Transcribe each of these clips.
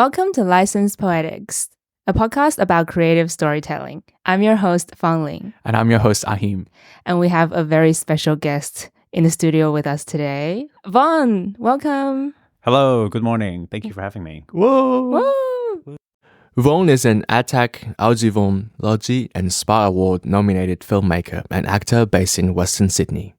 Welcome to Licensed Poetics, a podcast about creative storytelling. I'm your host, Vonne. And I'm your host, Achim. And we have a very special guest in the studio with us today. Vonne, welcome. Hello, good morning. Thank you for having me. Whoa! Woo! Vonne is an ATAC, Audubon, Logie, and SPA Award nominated filmmaker and actor based in Western Sydney.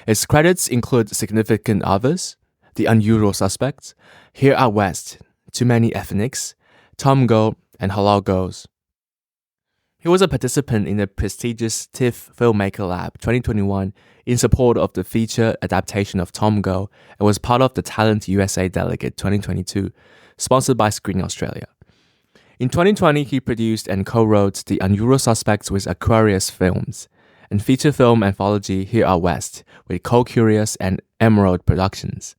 Its credits include Significant Others, The Unusual Suspects, Here Out West, Too Many Ethnics, Tomgirl, and Halal Gurls. He was a participant in the prestigious TIFF Filmmaker Lab 2021 in support of the feature adaptation of Tomgirl and was part of the Talent USA Delegate 2022, sponsored by Screen Australia. In 2020, he produced and co-wrote The Unusual Suspects with Aquarius Films and feature film anthology Here Out West with Co-Curious and Emerald Productions.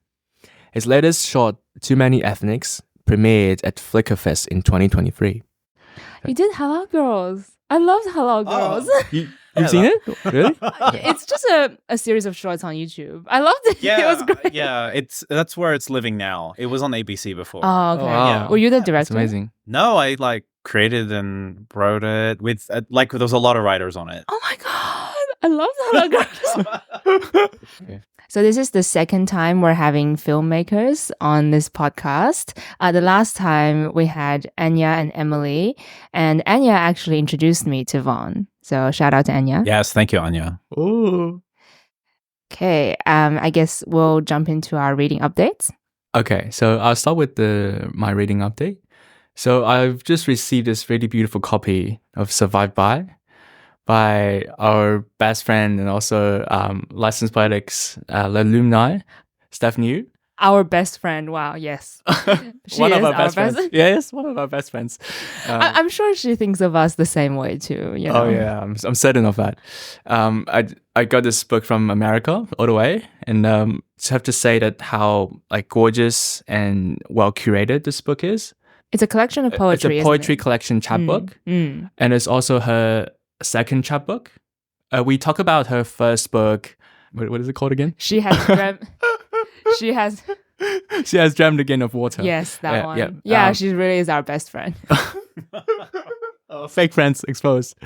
His latest short, Too Many Ethnics, premiered at Flickerfest in 2023. You did Halal Girls. I loved Halal Girls. You've seen it? Really? It's just a series of shorts on YouTube. I loved it. Yeah, It was great. yeah, that's where it's living now. It was on ABC before. Oh, okay. Oh, wow. Yeah. Were you the That's director? amazing. No, I created and wrote it with there was a lot of writers on it. Oh my God. I love Halal Girls. Okay. So this is the second time we're having filmmakers on this podcast. The last time we had Anya and Emily, and Anya actually introduced me to Vonne. So shout out to Anya. Yes, thank you, Anya. Ooh. Okay, I guess we'll jump into our reading updates. Okay, so I'll start with my reading update. So I've just received this really beautiful copy of Survived by our best friend and also licensed poetics alumni, Stephanie Niu. Our best friend. Wow, yes. She One of is our best friends. Yes, one of our best friends. I'm sure she thinks of us the same way too. You know? Oh yeah, I'm certain of that. I got this book from America all the way, and just have to say that how gorgeous and well curated this book is. It's a collection of poetry. It's a poetry collection chapbook, and it's also her second chapbook. We talk about her first book. What is it called again? She has dreamt. She has. She has dreamed again of water. Yes, that one. Yeah. Yeah, she really is our best friend. Fake friends exposed.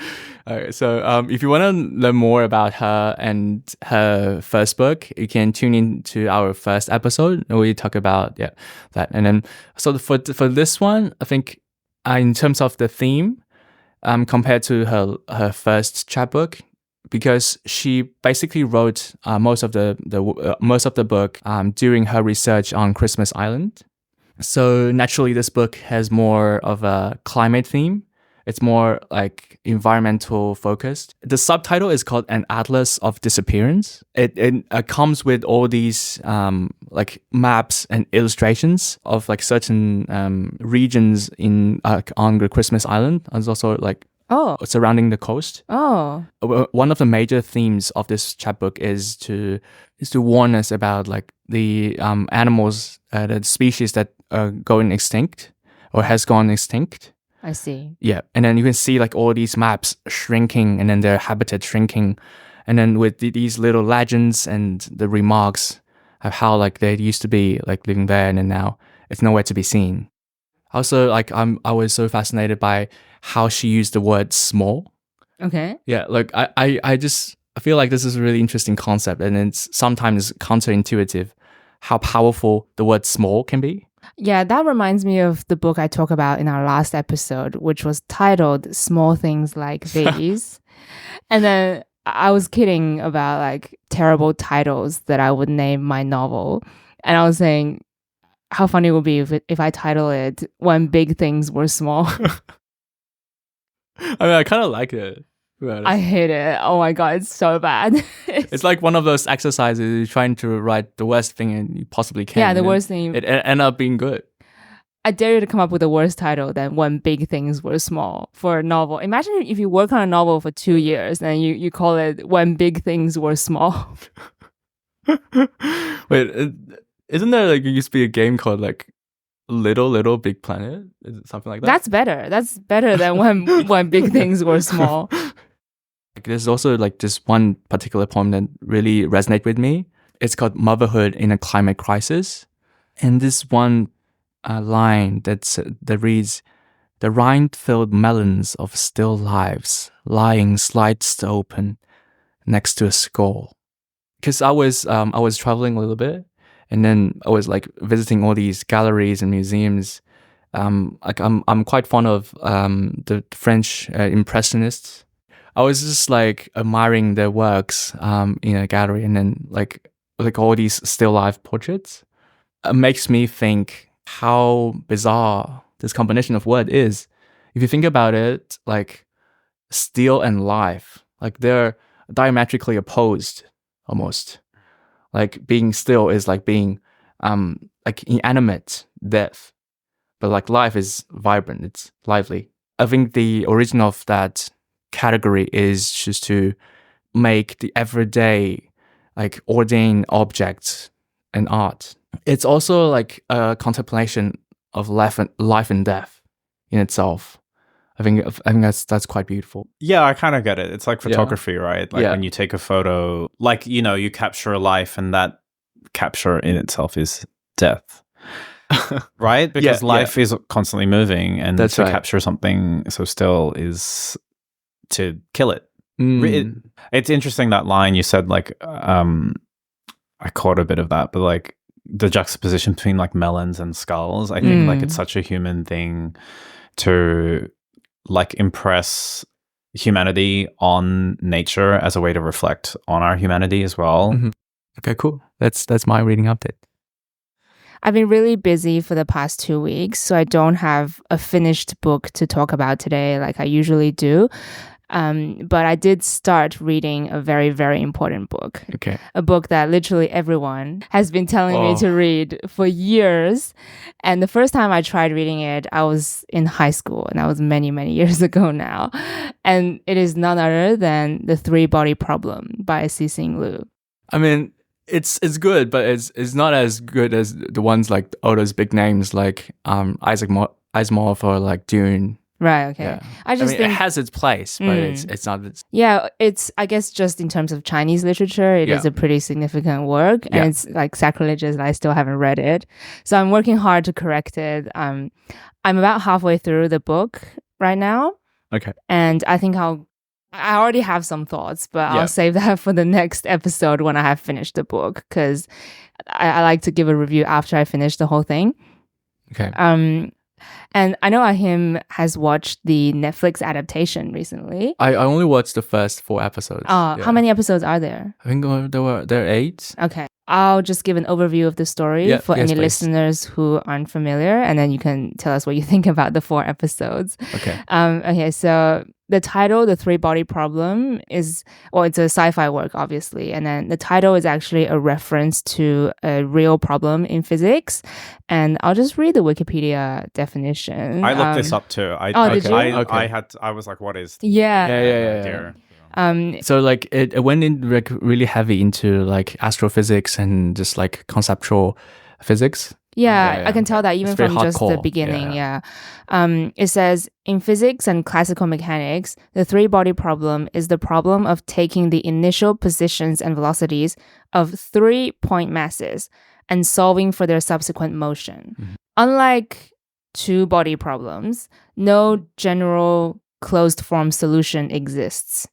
So if you want to learn more about her and her first book, you can tune in to our first episode where we talk about that. And then so for this one, I think in terms of the theme, compared to her first chapbook, because she basically wrote most of the book during her research on Christmas Island. So naturally, this book has more of a climate theme. It's more environmental focused. The subtitle is called An Atlas of Disappearance. It comes with all these maps and illustrations of certain regions on the Christmas Island. And also surrounding the coast. Oh. One of the major themes of this chapbook is to warn us about the animals, the species that are going extinct or has gone extinct. I see. Yeah, and then you can see all these maps shrinking, and then their habitat shrinking, and then with these little legends and the remarks of how they used to be living there, and then now it's nowhere to be seen. Also, I was so fascinated by how she used the word small. Okay. Yeah, I feel like this is a really interesting concept, and it's sometimes counterintuitive how powerful the word small can be. Yeah, that reminds me of the book I talked about in our last episode, which was titled Small Things Like These. And then I was kidding about terrible titles that I would name my novel. And I was saying how funny it would be if I title it When Big Things Were Small. I mean, I kind of like it. I hate it. Oh my God, it's so bad. It's like one of those exercises you're trying to write the worst thing and you possibly can. Yeah, the worst thing. It ended up being good. I dare you to come up with a worse title than When Big Things Were Small for a novel. Imagine if you work on a novel for 2 years and you call it When Big Things Were Small. Wait, isn't there used to be a game called Little Big Planet? Is it something like that? That's better. That's better than when big things were small. There's also this one particular poem that really resonated with me. It's called Motherhood in a Climate Crisis. And this one line that reads, "The rind-filled melons of still lives lying sliced open next to a skull." Because I was traveling a little bit, and then I was like visiting all these galleries and museums. Like I'm quite fond of the French impressionists. I was just like admiring their works in a gallery, and then like all these still life portraits. It makes me think how bizarre this combination of word is. If you think about it, like still and life, like they're diametrically opposed almost. Like being still is like being like inanimate, death. But like life is vibrant, it's lively. I think the origin of that category is just to make the everyday like ordained objects and art. It's also like a contemplation of life and death in itself. I think that's quite beautiful. Yeah, I kind of get it. It's like photography, right? Like Yeah. when you take a photo, like, you know, you capture a life, and that capture in itself is death. Right? Because life is constantly moving, and That's to right. capture something so still is to kill it. Mm. It's interesting, that line you said, like, I caught a bit of that, but like the juxtaposition between like melons and skulls, I think like it's such a human thing to like impress humanity on nature as a way to reflect on our humanity as well. Mhm. Okay, cool. That's my reading update. I've been really busy for the past 2 weeks, so I don't have a finished book to talk about today like I usually do. But I did start reading a very, very important book. Okay. A book that literally everyone has been telling me to read for years. And the first time I tried reading it, I was in high school, and that was many, many years ago now. And it is none other than The Three-Body Problem by Cixin Liu. I mean, it's good, but it's not as good as the ones like all those big names like Isaac Asimov or like Dune. Right, okay. Yeah. I just think it has its place, but it's not. yeah, it's, I guess, just in terms of Chinese literature, it is a pretty significant work, and it's like sacrilegious that I still haven't read it. So I'm working hard to correct it. I'm about halfway through the book right now. Okay. And I think I already have some thoughts, but I'll save that for the next episode when I have finished the book, because I like to give a review after I finish the whole thing. Okay. And I know Achim has watched the Netflix adaptation recently. I only watched the first 4 episodes. How many episodes are there? I think there are 8. Okay. I'll just give an overview of the story for any listeners who aren't familiar, and then you can tell us what you think about the 4 episodes. Okay. Okay, so the title, The Three-Body Problem, is, well, it's a sci-fi work, obviously. And then the title is actually a reference to a real problem in physics. And I'll just read the Wikipedia definition. I looked this up too. Did you? I was like, what is? Yeah. So like it went in like really heavy into like astrophysics and just like conceptual physics. Yeah, I can tell that even from just the hardcore. beginning. It says, in physics and classical mechanics, the three-body problem is the problem of taking the initial positions and velocities of 3 point masses and solving for their subsequent motion. Mm-hmm. Unlike two-body problems, no general closed-form solution exists,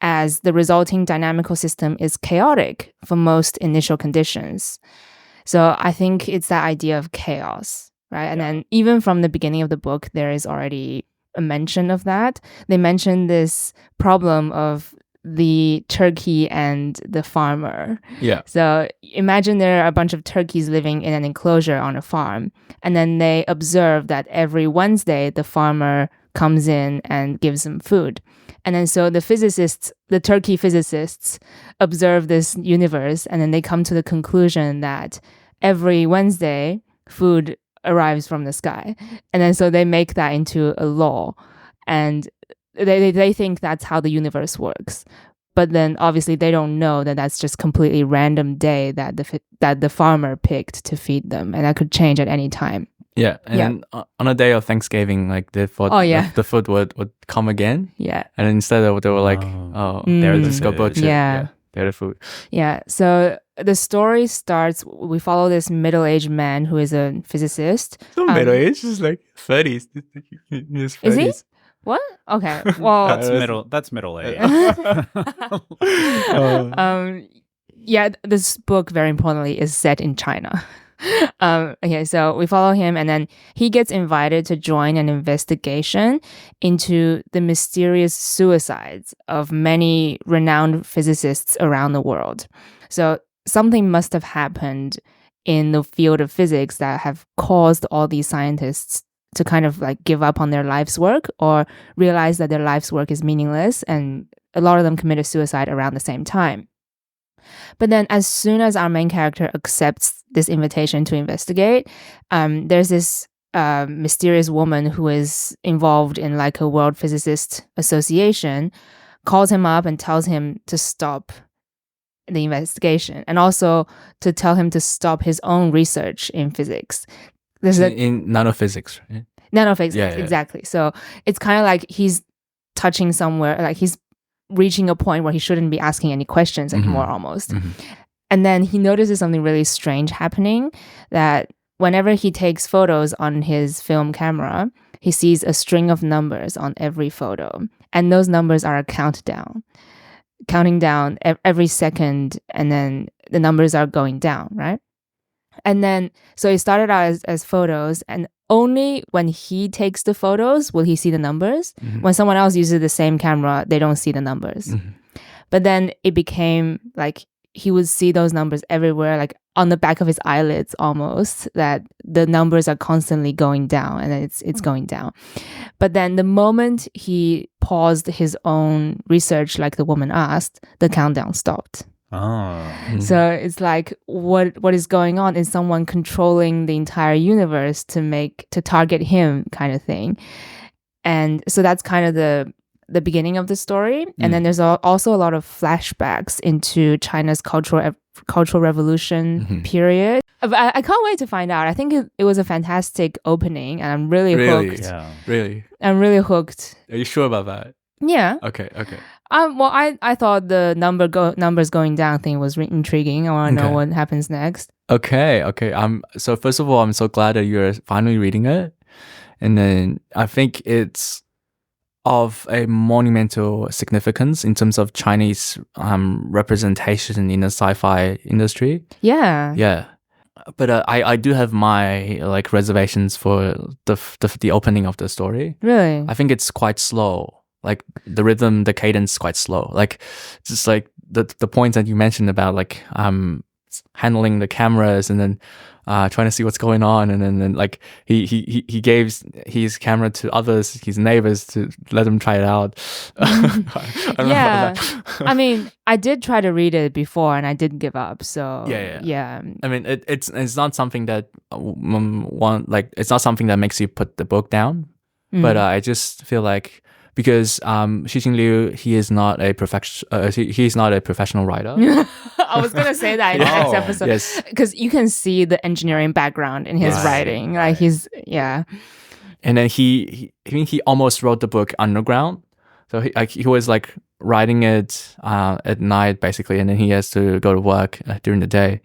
as the resulting dynamical system is chaotic for most initial conditions. So I think it's that idea of chaos, right? And then even from the beginning of the book, there is already a mention of that. They mention this problem of the turkey and the farmer. Yeah. So imagine there are a bunch of turkeys living in an enclosure on a farm, and then they observe that every Wednesday the farmer comes in and gives them food. And then so the turkey physicists observe this universe, and then they come to the conclusion that every Wednesday food arrives from the sky. And then so they make that into a law, and they think that's how the universe works. But then obviously they don't know that that's just completely random day that the farmer picked to feed them, and that could change at any time. Yeah, and then on a day of Thanksgiving, like they thought the food would come again. Yeah, and instead they were like, they're the food. Yeah. They're the food. Yeah, so the story starts, we follow this middle-aged man who is a physicist. So middle age is like 30s. His 30s. Is he? What? Okay. Well, That's middle age. yeah, this book, very importantly, is set in China. Okay, so we follow him, and then he gets invited to join an investigation into the mysterious suicides of many renowned physicists around the world. So something must have happened in the field of physics that have caused all these scientists to kind of like give up on their life's work or realize that their life's work is meaningless, and a lot of them committed suicide around the same time. But then as soon as our main character accepts this invitation to investigate, there's this mysterious woman who is involved in like a World Physicist Association, calls him up and tells him to stop the investigation and also to tell him to stop his own research in physics. In nanophysics, right? Nanophysics, exactly. So it's kind of like he's touching somewhere, like he's reaching a point where he shouldn't be asking any questions anymore, almost. And then he notices something really strange happening, that whenever he takes photos on his film camera, he sees a string of numbers on every photo. And those numbers are a countdown, counting down every second, and then the numbers are going down, right? And then, so it started out as photos, and only when he takes the photos will he see the numbers. When someone else uses the same camera, they don't see the numbers. But then it became like he would see those numbers everywhere, like on the back of his eyelids almost, that the numbers are constantly going down, and it's going down. But then the moment he paused his own research, like the woman asked, the countdown stopped. So it's like, what is going on? Is someone controlling the entire universe to target him, kind of thing? And so that's kind of the beginning of the story. And then there's also a lot of flashbacks into China's cultural revolution period. I can't wait to find out. I think it was a fantastic opening, and I'm really hooked. Yeah. Really? I'm really hooked. Are you sure about that? Yeah. Okay. Well, I thought the numbers going down thing was intriguing. I want to know what happens next. Okay. So first of all, I'm so glad that you're finally reading it, and then I think it's of a monumental significance in terms of Chinese representation in the sci-fi industry. Yeah. But I do have my like reservations for the opening of the story. Really? I think it's quite slow. Like the rhythm, the cadence is quite slow. Like just like the points that you mentioned about like handling the cameras and then trying to see what's going on, and then like he gave his camera to others, his neighbors, to let them try it out. I don't know about that. I mean, I did try to read it before and I did give up. So yeah. I mean, it's not something that it's not something that makes you put the book down, but I just feel like, because Cixin Liu, he is not a professional writer. I was gonna say that in the next episode. Yes, because you can see the engineering background in his writing. Like he's And then he almost wrote the book underground. So he was like writing it at night basically, and then he has to go to work during the day.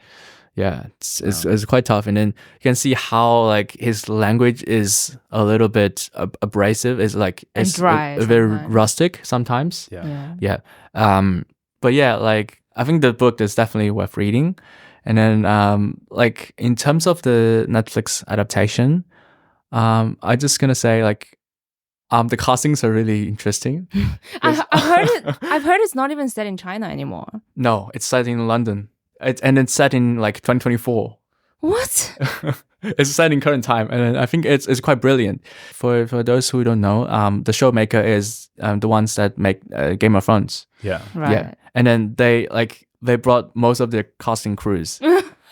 Yeah, it's quite tough, and then you can see how like his language is a little bit abrasive. It's like it's dry, very rustic sometimes. Yeah. But yeah, like I think the book is definitely worth reading. And then like in terms of the Netflix adaptation, I'm just gonna say like the castings are really interesting. I've heard it's not even set in China anymore. No, it's set in London. And it's set in like 2024. What? It's set in current time, and I think it's quite brilliant. For those who don't know, the showmaker is the ones that make Game of Thrones. Yeah. Right. Yeah, and then they brought most of their casting crews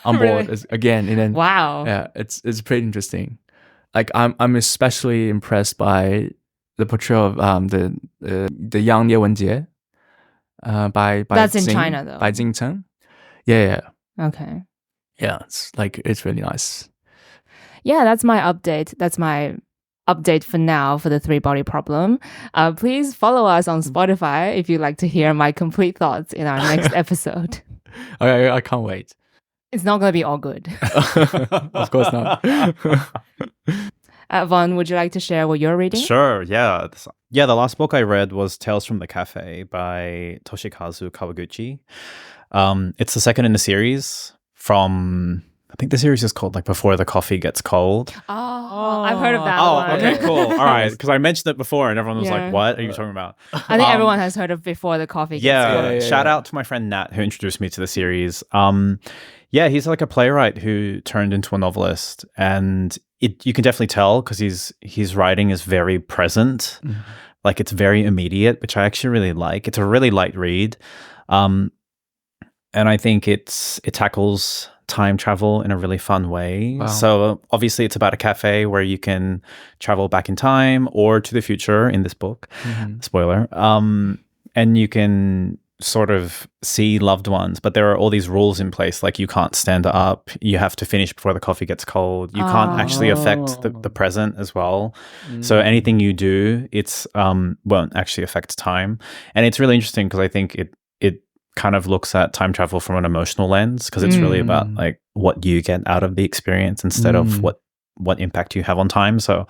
on board again, and then wow. Yeah, it's pretty interesting. Like I'm especially impressed by the portrayal of the young Ye Wenjie. By that's in China though. By Cixin. Yeah. Okay. Yeah, it's really nice. Yeah, that's my update. That's my update for now for the 3-body problem. Please follow us on Spotify if you'd like to hear my complete thoughts in our next episode. I can't wait. It's not going to be all good. Of course not. Vonne, would you like to share what you're reading? Sure, yeah. The last book I read was Tales from the Café by Toshikazu Kawaguchi. It's the second in the series from, I think the series is called like Before the Coffee Gets Cold. Oh, I've heard of that Oh, one. okay, cool. All right, because I mentioned it before and everyone was Yeah. like, what are you talking about? I think everyone has heard of Before the Coffee Gets Yeah, Cold. shout out to my friend Nat who introduced me to the series. Yeah, he's like a playwright who turned into a novelist, and you can definitely tell because his writing is very present, like it's very immediate, which I actually really like. It's a really light read, and I think it tackles time travel in a really fun way. Wow. So obviously, it's about a cafe where you can travel back in time or to the future in this book. Spoiler. And you can sort of see loved ones, but there are all these rules in place, like you can't stand up, you have to finish before the coffee gets cold, you can't actually affect the present as well. So anything you do, it's won't actually affect time. And it's really interesting because I think it kind of looks at time travel from an emotional lens, because it's really about like what you get out of the experience instead of what impact you have on time. So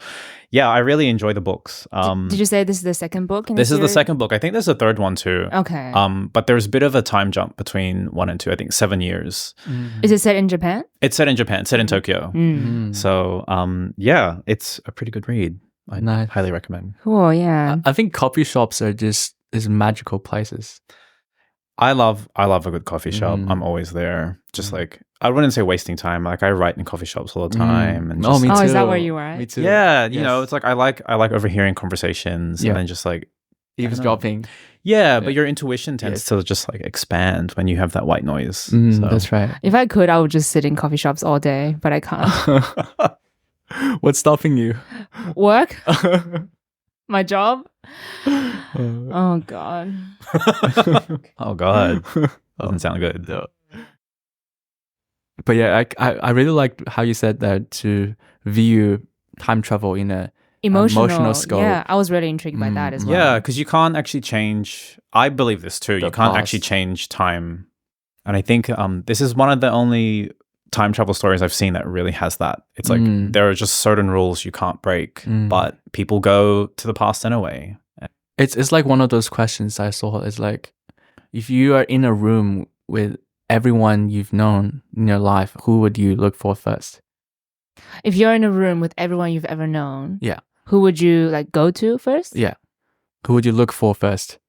yeah, I really enjoy the books. Did you say this is the second book in This the is the series? second book. I think there's a third one too. Okay. But there's a bit of a time jump between 1 and 2. I think 7 years. Is it set in Japan? It's set in Japan. It's set in Tokyo. So yeah, it's a pretty good read. I Nice. highly recommend. Cool, yeah. I think coffee shops are just magical places. I love a good coffee shop. I'm always there. Just like, I wouldn't say wasting time. Like I write in coffee shops all the time. And Oh, just, me too. Oh, is that where you are? Me too. yeah, you Yes. know, it's like I like overhearing conversations and then just like Eavesdropping. yeah, but your intuition tends to just like expand when you have that white noise. So. That's right. If I could, I would just sit in coffee shops all day, but I can't. What's stopping you? Work? My job? Oh, God. Oh God, doesn't sound good. But yeah, I really like how you said that, to view time travel in a emotional scope. Yeah, I was really intrigued by that as well. Yeah, because you can't actually change. I believe this too. You can't past. actually change time, and I think this is one of the only time travel stories I've seen that really has that. It's like there are just certain rules you can't break, but people go to the past anyway. It's like one of those questions I saw. It's like, if you are in a room with everyone you've known in your life, who would you look for first? If you're in a room with everyone you've ever known, Yeah. who would you like go to first? Yeah. Who would you look for first?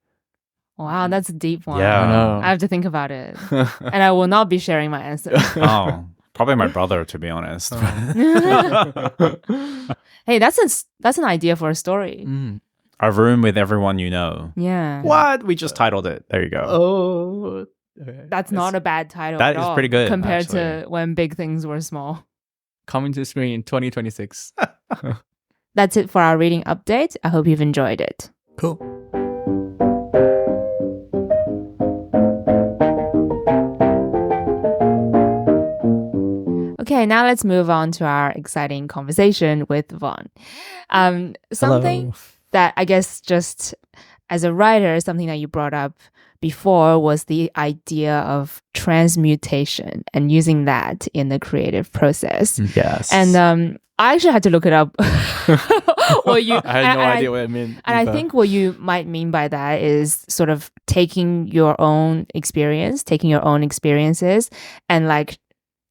Wow, that's a deep one. Yeah. I know. I have to think about it. And I will not be sharing my answer. Oh, probably my brother, to be honest. Hey, that's an idea for a story. A room with everyone you know. Yeah. What? We just titled it. There you go. Oh. That's not a bad title. That at is all, pretty good, compared actually. to when big things were small. Coming to screen in 2026. That's it for our reading update. I hope you've enjoyed it. Cool. Okay, now let's move on to our exciting conversation with Vonne. Something that I guess just as a writer, something that you brought up before was the idea of transmutation and using that in the creative process. Yes. And I actually had to look it up. I had no idea what it meant. And I think what you might mean by that is sort of taking your own experiences, and like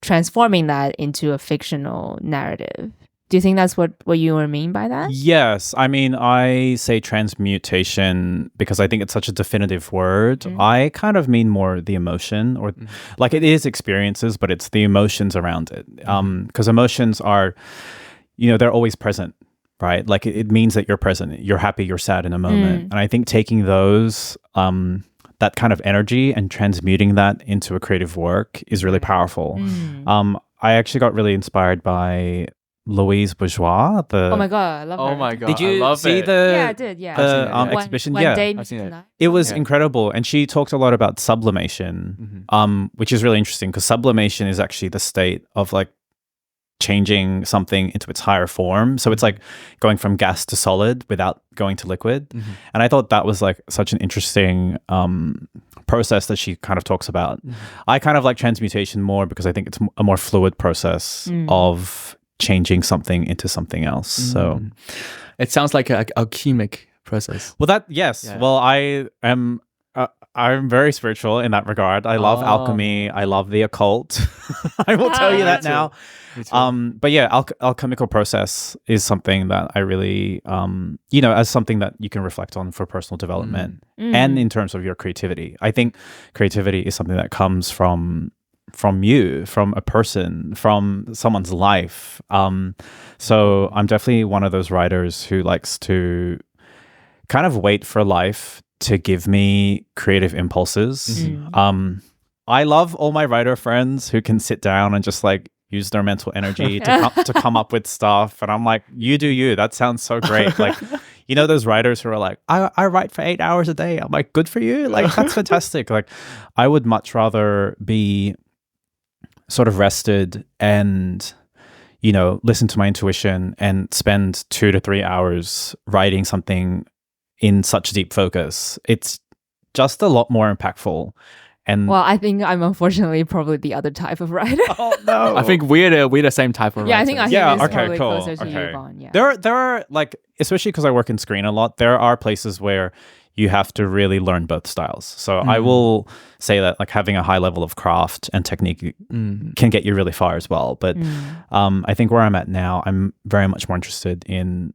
transforming that into a fictional narrative. Do you think that's what you were mean by that? Yes. I mean, I say transmutation because I think it's such a definitive word. I kind of mean more the emotion, or like it is experiences, but it's the emotions around it. Because emotions are, they're always present, right? Like it means that you're present. You're happy, you're sad in a moment. And I think taking those, that kind of energy and transmuting that into a creative work is really powerful. I actually got really inspired by Louise Bourgeois. Oh my God, I love her. Oh my God. Did you I love see it. the Yeah, I did, yeah. the exhibition? When Yeah. Day I've Meets seen it. Night. It was Yeah. incredible, and she talked a lot about sublimation, which is really interesting because sublimation is actually the state of like changing something into its higher form. So it's like going from gas to solid without going to liquid. And I thought that was like such an interesting process that she kind of talks about. I kind of like transmutation more because I think it's a more fluid process of changing something into something else. So it sounds like an alchemic process. well, that yes. Yeah. Well, I'm very spiritual in that regard. I love alchemy. I love the occult. I will tell you that now. Me too. But yeah, alchemical process is something that I really, as something that you can reflect on for personal development and in terms of your creativity. I think creativity is something that comes from you, from a person, from someone's life. So I'm definitely one of those writers who likes to kind of wait for life to give me creative impulses. I love all my writer friends who can sit down and just like use their mental energy to come up with stuff. And I'm like, you do you. That sounds so great. Like, those writers who are like, I write for 8 hours a day. I'm like, good for you. Like, that's fantastic. Like, I would much rather be sort of rested and, listen to my intuition and spend 2 to 3 hours writing something in such deep focus. It's just a lot more impactful. And Well, I think I'm unfortunately probably the other type of writer. oh no, I think we're the same type of Yeah, I think writers. Achim is okay, probably cool. closer to Okay. you, Vonne. Yeah. there are like, especially because I work in screen a lot, there are places where you have to really learn both styles. So I will say that like having a high level of craft and technique can get you really far as well. But I think where I'm at now, I'm very much more interested in,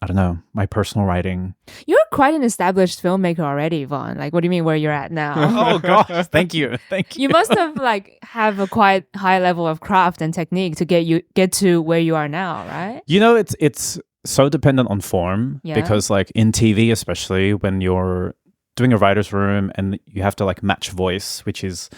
I don't know, my personal writing. You're quite an established filmmaker already, Vonne. Like, what do you mean where you're at now? Oh gosh, thank you. You must have have a quite high level of craft and technique to get to where you are now, right? It's so dependent on form because like in TV, especially when you're doing a writer's room and you have to like match voice, which is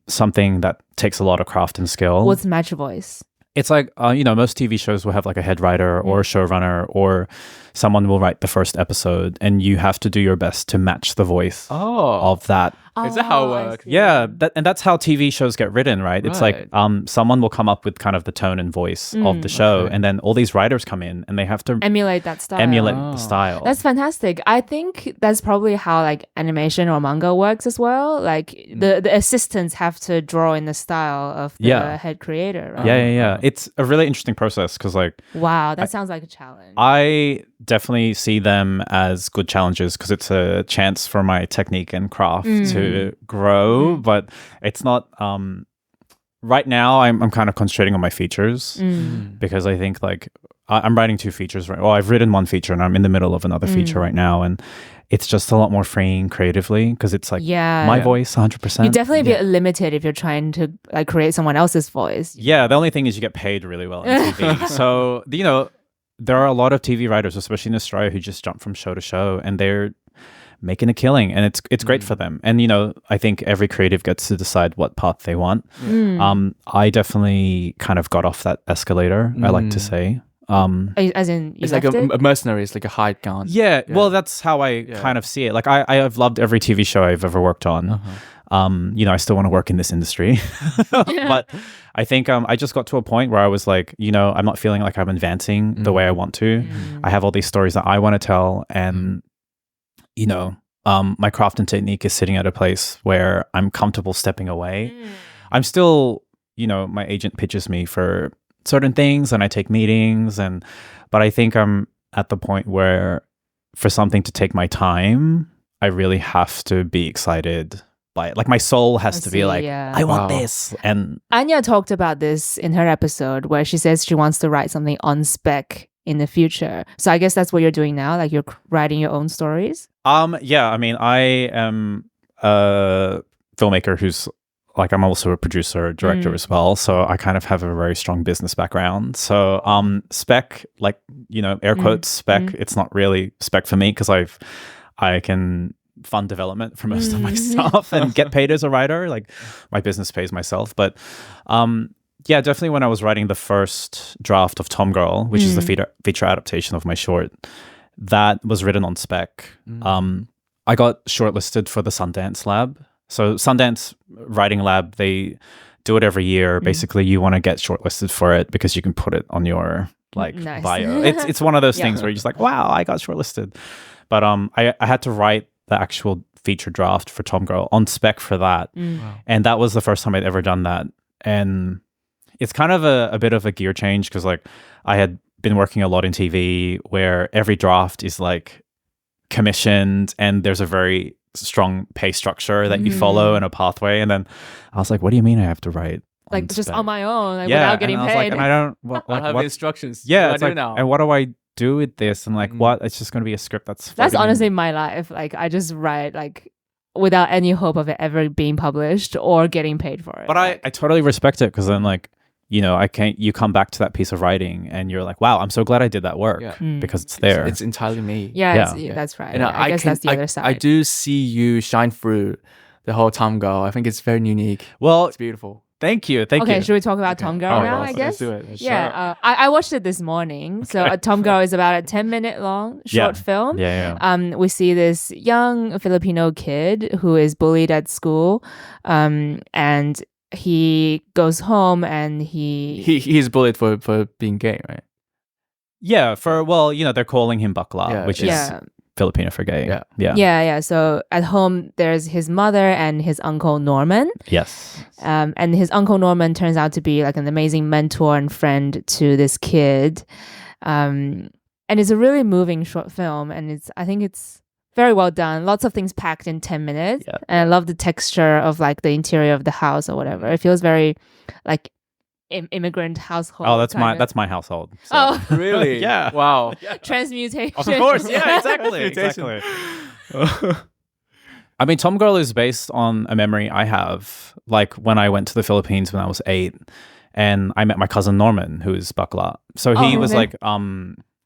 something that takes a lot of craft and skill. What's match voice? It's like, most TV shows will have like a head writer or a showrunner or someone will write the first episode and you have to do your best to match the voice of that. Is that how it I works? see. Yeah, and that's how TV shows get written, right? It's like someone will come up with kind of the tone and voice of the show and then all these writers come in and they have to Emulate that style. emulate the style. That's fantastic. I think that's probably how like animation or manga works as well. Like the assistants have to draw in the style of the head creator, right? Yeah. It's a really interesting process because like Wow, that sounds like a challenge. I definitely see them as good challenges because it's a chance for my technique and craft to grow, but it's not right now I'm kind of concentrating on my features because I think like I'm writing 2 features right. Well, I've written 1 feature and I'm in the middle of another feature right now, and it's just a lot more freeing creatively because it's like my voice 100%. You definitely be limited if you're trying to like create someone else's voice. Yeah, the only thing is you get paid really well in TV. So there are a lot of TV writers, especially in Australia, who just jump from show to show and they're making a killing, and it's great for them. And I think every creative gets to decide what path they want. I definitely kind of got off that escalator, I like to say. As in, It's like a mercenary. It's like a hide gun. Yeah, well, that's how I kind of see it. Like I've loved every TV show I've ever worked on. I still want to work in this industry, but I think I just got to a point where I was like, I'm not feeling like I'm advancing the way I want to. I have all these stories that I want to tell, and my craft and technique is sitting at a place where I'm comfortable stepping away. I'm still, my agent pitches me for certain things and I take meetings, but I think I'm at the point where for something to take my time, I really have to be excited by it. Like my soul has to be like, I want this. And Anya talked about this in her episode where she says she wants to write something on spec in the future. So I guess that's what you're doing now, like you're writing your own stories. Yeah, I mean, I am a filmmaker who's like, I'm also a producer, director as well. So I kind of have a very strong business background. So spec, like, air quotes spec, it's not really spec for me because I can fund development for most of my stuff and get paid as a writer. Like my business pays myself. But yeah, definitely when I was writing the first draft of Tomgirl, which is the feature adaptation of my short, that was written on spec. I got shortlisted for the Sundance Lab. So Sundance Writing Lab, they do it every year. Basically, you want to get shortlisted for it because you can put it on your like Nice. bio. It's one of those things where you're just like, wow, I got shortlisted. But I had to write the actual feature draft for Tomgirl on spec for that, and that was the first time I'd ever done that. And it's kind of a bit of a gear change because like I had been working a lot in TV where every draft is like commissioned and there's a very strong pay structure that you follow and a pathway. And then I was like, what do you mean I have to write like just spec? on my own, like, without getting and I was paid? like, and I don't I don't have what, instructions. yeah, What it's do I like, do now? and what do I do with this? And like, what? It's just going to be a script that's That's floating in. honestly my life. Like I just write like without any hope of it ever being published or getting paid for it. But I totally respect it because then like, you know, you come back to that piece of writing and you're like, wow, I'm so glad I did that work because it's there. It's entirely me. yeah, that's right. And I guess that's the other side. I do see you shine through the whole Tomgirl. I think it's very unique. Well, It's beautiful. thank you. Okay, should we talk about Tomgirl now? I guess. Let's do it. Yeah, I watched it this morning. So Tomgirl is about a 10-minute long short film. Yeah. We see this young Filipino kid who is bullied at school, and he goes home and He's bullied for being gay, right? Yeah. Well, you know, they're calling him Bakla, which is Filipino for gay. Yeah. So at home, there's his mother and his uncle Norman. Yes. And his uncle Norman turns out to be like an amazing mentor and friend to this kid. And it's a really moving short film, and I think it's very well done. Lots of things packed in 10 minutes. Yeah. And I love the texture of like the interior of the house or whatever. It feels very like immigrant household. Oh, that's my household. So. Oh, Really? Yeah. Wow. Transmutation. Of course. Yeah, exactly. I mean, Tomgirl is based on a memory I have, like when I went to the Philippines when I was 8 and I met my cousin Norman, who is Bakla. So he was okay. like,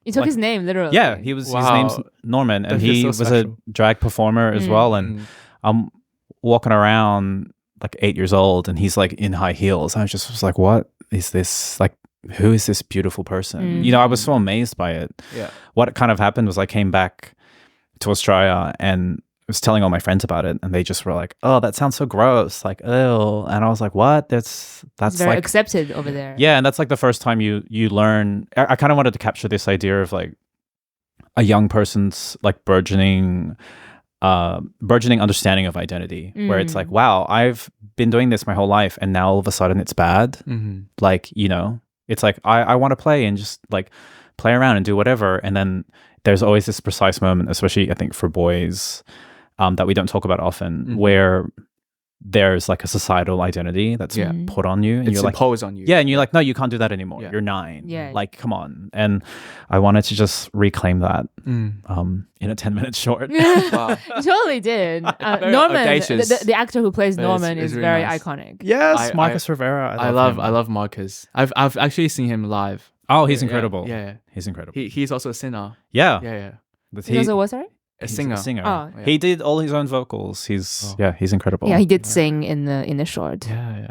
You took his name, literally. yeah, his name's Norman, and That he feels so was special. a drag performer as well. And I'm walking around like 8 years old, and he's like in high heels. I was like, what is this? Like, who is this beautiful person? You know, I was so amazed by it. Yeah. What kind of happened was I came back to Australia and was telling all my friends about it, and they just were like, "Oh, that sounds so gross!" Like, "Oh," and I was like, "What? That's It's very like accepted over there. yeah." And that's like the first time you learn. I kind of wanted to capture this idea of like a young person's like burgeoning understanding of identity, where it's like, wow, I've been doing this my whole life, and now all of a sudden it's bad. Like, you know, it's like I want to play and just like play around and do whatever, and then there's always this precise moment, especially I think for boys, that we don't talk about often, where there's like a societal identity that's put on you, and It's you're like, imposed on you. yeah, and you're like, no, you can't do that anymore. Yeah. You're 9. Yeah. Like, come on. And I wanted to just reclaim that in a 10-minute short. Wow. You totally did. Very Norman, audacious. the actor who plays But Norman it's is really very nice. iconic. Yes, I- Marcus Rivera. I love Marcus. I've actually seen him live. Oh, he's incredible. Yeah. He's incredible. He's also a singer. Yeah. Yeah. But He also what, sorry? A he's singer. a singer. Oh. Yeah. He did all his own vocals. He's incredible. Yeah, he did sing in the short. Yeah.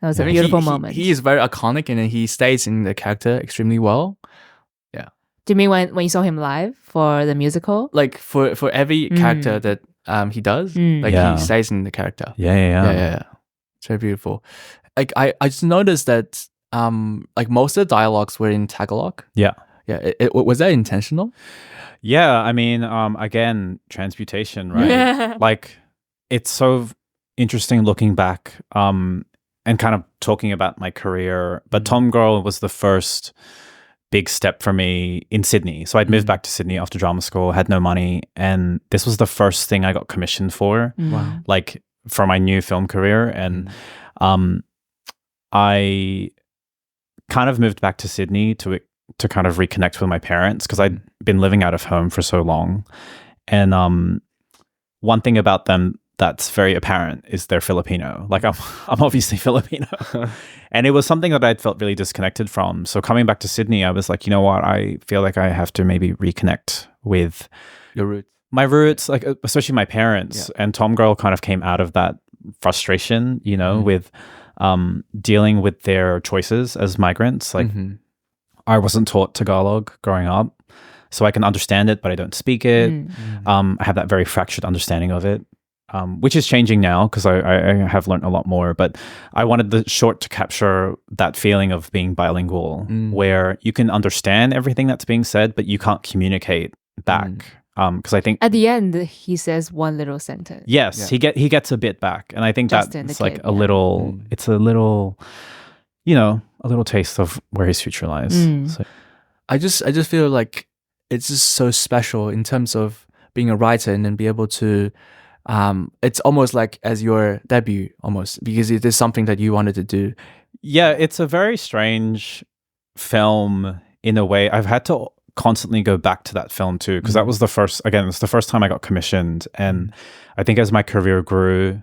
That was I a mean, beautiful moment. He is very iconic, and he stays in the character extremely well. Do you mean when you saw him live for the musical? Like for every character that he does, like Yeah. he stays in the character. Yeah. It's very beautiful. Like I just noticed that like most of the dialogues were in Tagalog. Yeah. Yeah. Was that intentional? Yeah, I mean, again, transmutation, right? Like, it's so interesting looking back and kind of talking about my career. But Tomgirl was the first big step for me in Sydney. So I'd moved back to Sydney after drama school, had no money, and this was the first thing I got commissioned for, Wow. like for my new film career. And I kind of moved back to Sydney to kind of reconnect with my parents because I'd been living out of home for so long. And one thing about them that's very apparent is they're Filipino. Like I'm obviously Filipino. And it was something that I'd felt really disconnected from. So coming back to Sydney, I was like, you know what? I feel like I have to maybe reconnect with Your roots. my roots, like especially my parents. And Tomgirl kind of came out of that frustration, you know, with dealing with their choices as migrants. Like I wasn't taught Tagalog growing up, so I can understand it, but I don't speak it. I have that very fractured understanding of it. which is changing now because I have learned a lot more. But I wanted the short to capture that feeling of being bilingual, where you can understand everything that's being said, but you can't communicate back. Because I think At the end, he says one little sentence. yes, he gets a bit back, and I think Justin, that's the like kid, a little. It's a little, a little taste of where his future lies. So. I just feel like it's just so special in terms of being a writer and then be able to it's almost like as your debut almost, because it is something that you wanted to do. Yeah, it's a very strange film in a way. I've had to constantly go back to that film too, because that was it's the first time I got commissioned. And I think as my career grew,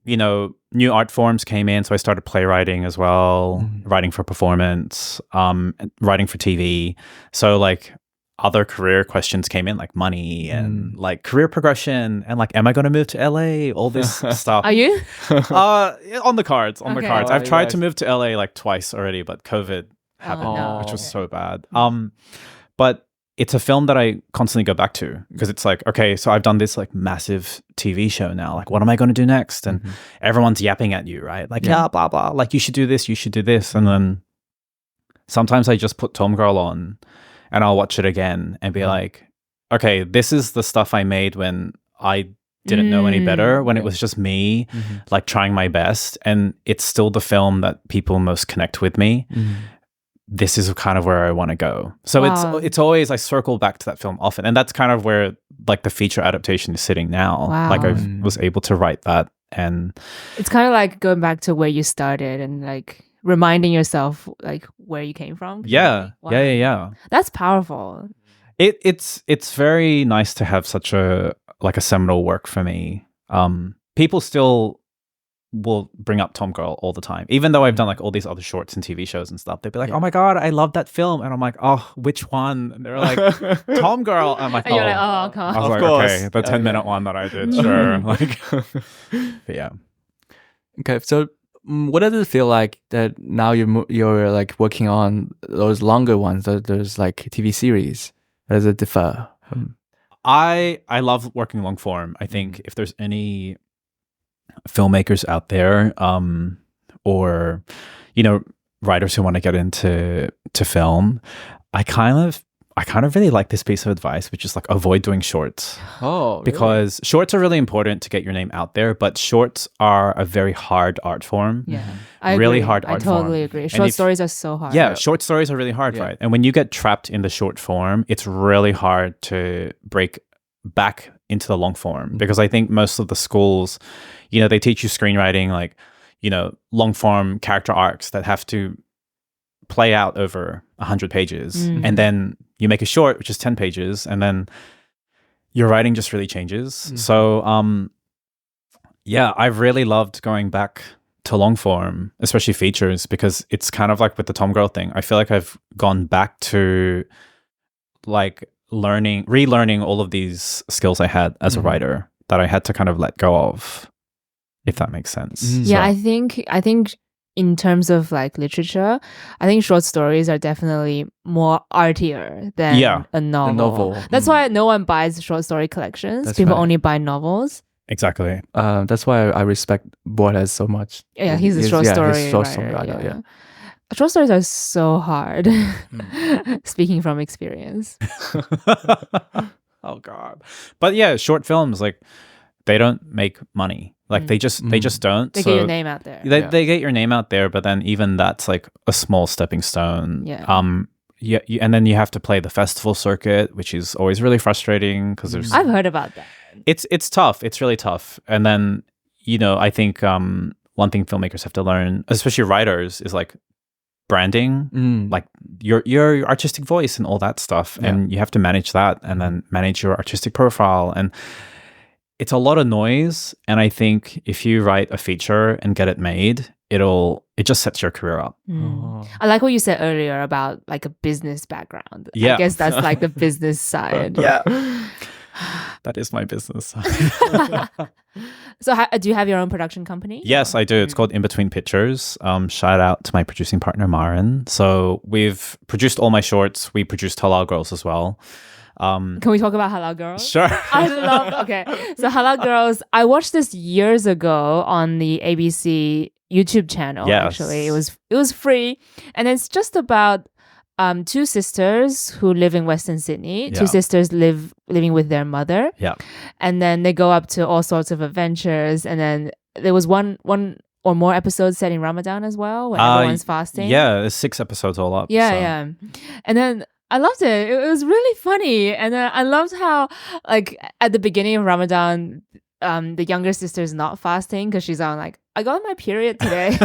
new art forms came in. So I started playwriting as well, writing for performance, writing for TV. So like other career questions came in, like money and like career progression and like, am I going to move to LA? All this stuff. Are you? On the cards. Okay. I've tried to move to LA like twice already, but COVID happened, no. which was so bad. But it's a film that I constantly go back to because it's like, okay, so I've done this like massive TV show now. Like, what am I going to do next? And everyone's yapping at you, right? Like, yeah, blah, blah. Like, you should do this, you should do this. And then sometimes I just put Tomgirl on and I'll watch it again and be like, okay, this is the stuff I made when I didn't know any better, when it was just me, like trying my best. And it's still the film that people most connect with me. This is kind of where I want to go. So it's always, I circle back to that film often. And that's kind of where like the feature adaptation is sitting now. Wow. Like I was able to write that. And it's kind of like going back to where you started and like reminding yourself like where you came from. Yeah. Wow. Yeah. That's powerful. It's very nice to have such a seminal work for me. People still will bring up Tomgirl all the time, even though I've done like all these other shorts and TV shows and stuff. They'll be like, "Oh my god, I love that film," and I'm like, "Oh, which one?" And they're like, "Tomgirl." I'm like, And you're like, "Oh, come on." I was like, course. "Okay, the 10-minute one that I did, sure." Like, but yeah. Okay, so what does it feel like that now you're like working on those longer ones, those like TV series? How does it differ? I love working long form. I think if there's any filmmakers out there, or writers who want to get into film, I kind of really like this piece of advice, which is like avoid doing shorts. Oh, because shorts are really important to get your name out there, but shorts are a very hard art form. Yeah, I really agree. hard art form. I totally agree. Short stories are so hard. Yeah, short stories are really hard, right? And when you get trapped in the short form, it's really hard to break back into the long form, because I think most of the schools, they teach you screenwriting, like, long form character arcs that have to play out over 100 pages. And then you make a short, which is 10 pages, and then your writing just really changes. So, I've really loved going back to long form, especially features, because it's kind of like with the Tomgirl thing. I feel like I've gone back to like relearning all of these skills I had as a writer that I had to kind of let go of, if that makes sense. Yeah, I think in terms of like literature, I think short stories are definitely more artier than a novel. That's why no one buys short story collections. People only buy novels. Exactly. That's why I respect Borges so much. Yeah, he's a short story writer. Yeah. Short stories are so hard. Speaking from experience. Oh God. But yeah, short films, like, they don't make money. Like they just don't. They get your name out there. They get your name out there, but then even that's like a small stepping stone. Yeah. And then you have to play the festival circuit, which is always really frustrating because there's. I've heard about that. It's tough. It's really tough. And then I think one thing filmmakers have to learn, especially writers, is like branding, like your artistic voice and all that stuff, and you have to manage that, and then manage your artistic profile, and it's a lot of noise. And I think if you write a feature and get it made, it just sets your career up. I like what you said earlier about like a business background. I guess that's like the business side. Yeah. That is my business. So do you have your own production company? Yes, I do. It's called In Between Pictures. Shout out to my producing partner, Maren. So we've produced all my shorts. We produced Halal Gurls as well. Can we talk about Halal Girls? Sure. I love. Okay, so Halal Girls. I watched this years ago on the ABC YouTube channel. Yes. Actually, it was free, and it's just about two sisters who live in Western Sydney. Yeah. Two sisters living with their mother. Yeah. And then they go up to all sorts of adventures. And then there was one or more episodes set in Ramadan as well, when everyone's fasting. Yeah, there's 6 episodes all up. Yeah, so. yeah. And then I loved it. It was really funny. And then I loved how, like, at the beginning of Ramadan, the younger sister is not fasting because she's on like, I got my period today.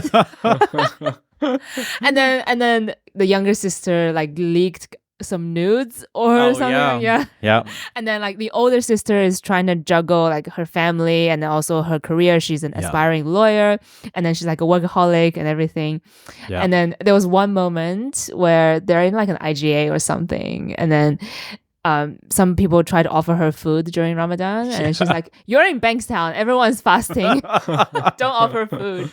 and then the younger sister like leaked some nudes or something. Yeah. And then like the older sister is trying to juggle like her family and also her career. She's an aspiring lawyer, and then she's like a workaholic and everything. Yeah. And then there was one moment where they're in like an IGA or something, and then some people try to offer her food during Ramadan, and then she's like, "You're in Bankstown. Everyone's fasting. Don't offer food."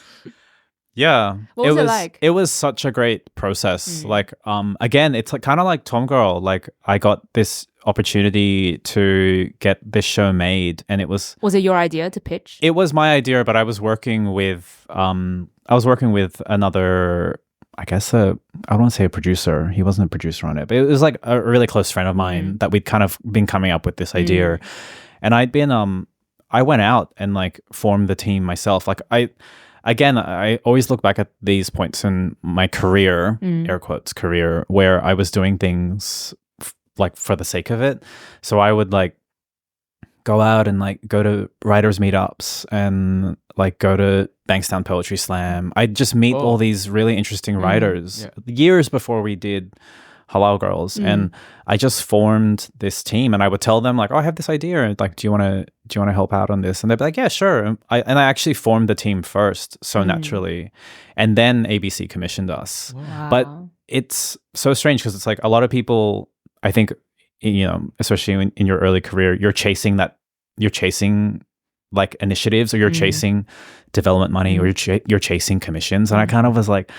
Yeah. What was it like? It was such a great process. Like, again, it's like, kind of like Tomgirl. Like, I got this opportunity to get this show made, and it was it your idea to pitch? It was my idea, but I was working with another, I guess, I don't want to say a producer. He wasn't a producer on it, but it was like a really close friend of mine that we'd kind of been coming up with this idea. And I went out and like formed the team myself. Like I always look back at these points in my career, air quotes career, where I was doing things like for the sake of it. So I would like go out and like go to writers meetups and like go to Bankstown Poetry Slam. I'd just meet all these really interesting writers years before we did Halal Girls, and I just formed this team, and I would tell them like, "Oh, I have this idea, and like, do you want to help out on this?" And they'd be like, "Yeah, sure." And I actually formed the team first, so naturally, and then ABC commissioned us. Wow. But it's so strange because it's like a lot of people, I think, you know, especially in your early career, you're chasing like initiatives, or you're chasing development money, or you're chasing commissions, and I kind of was like,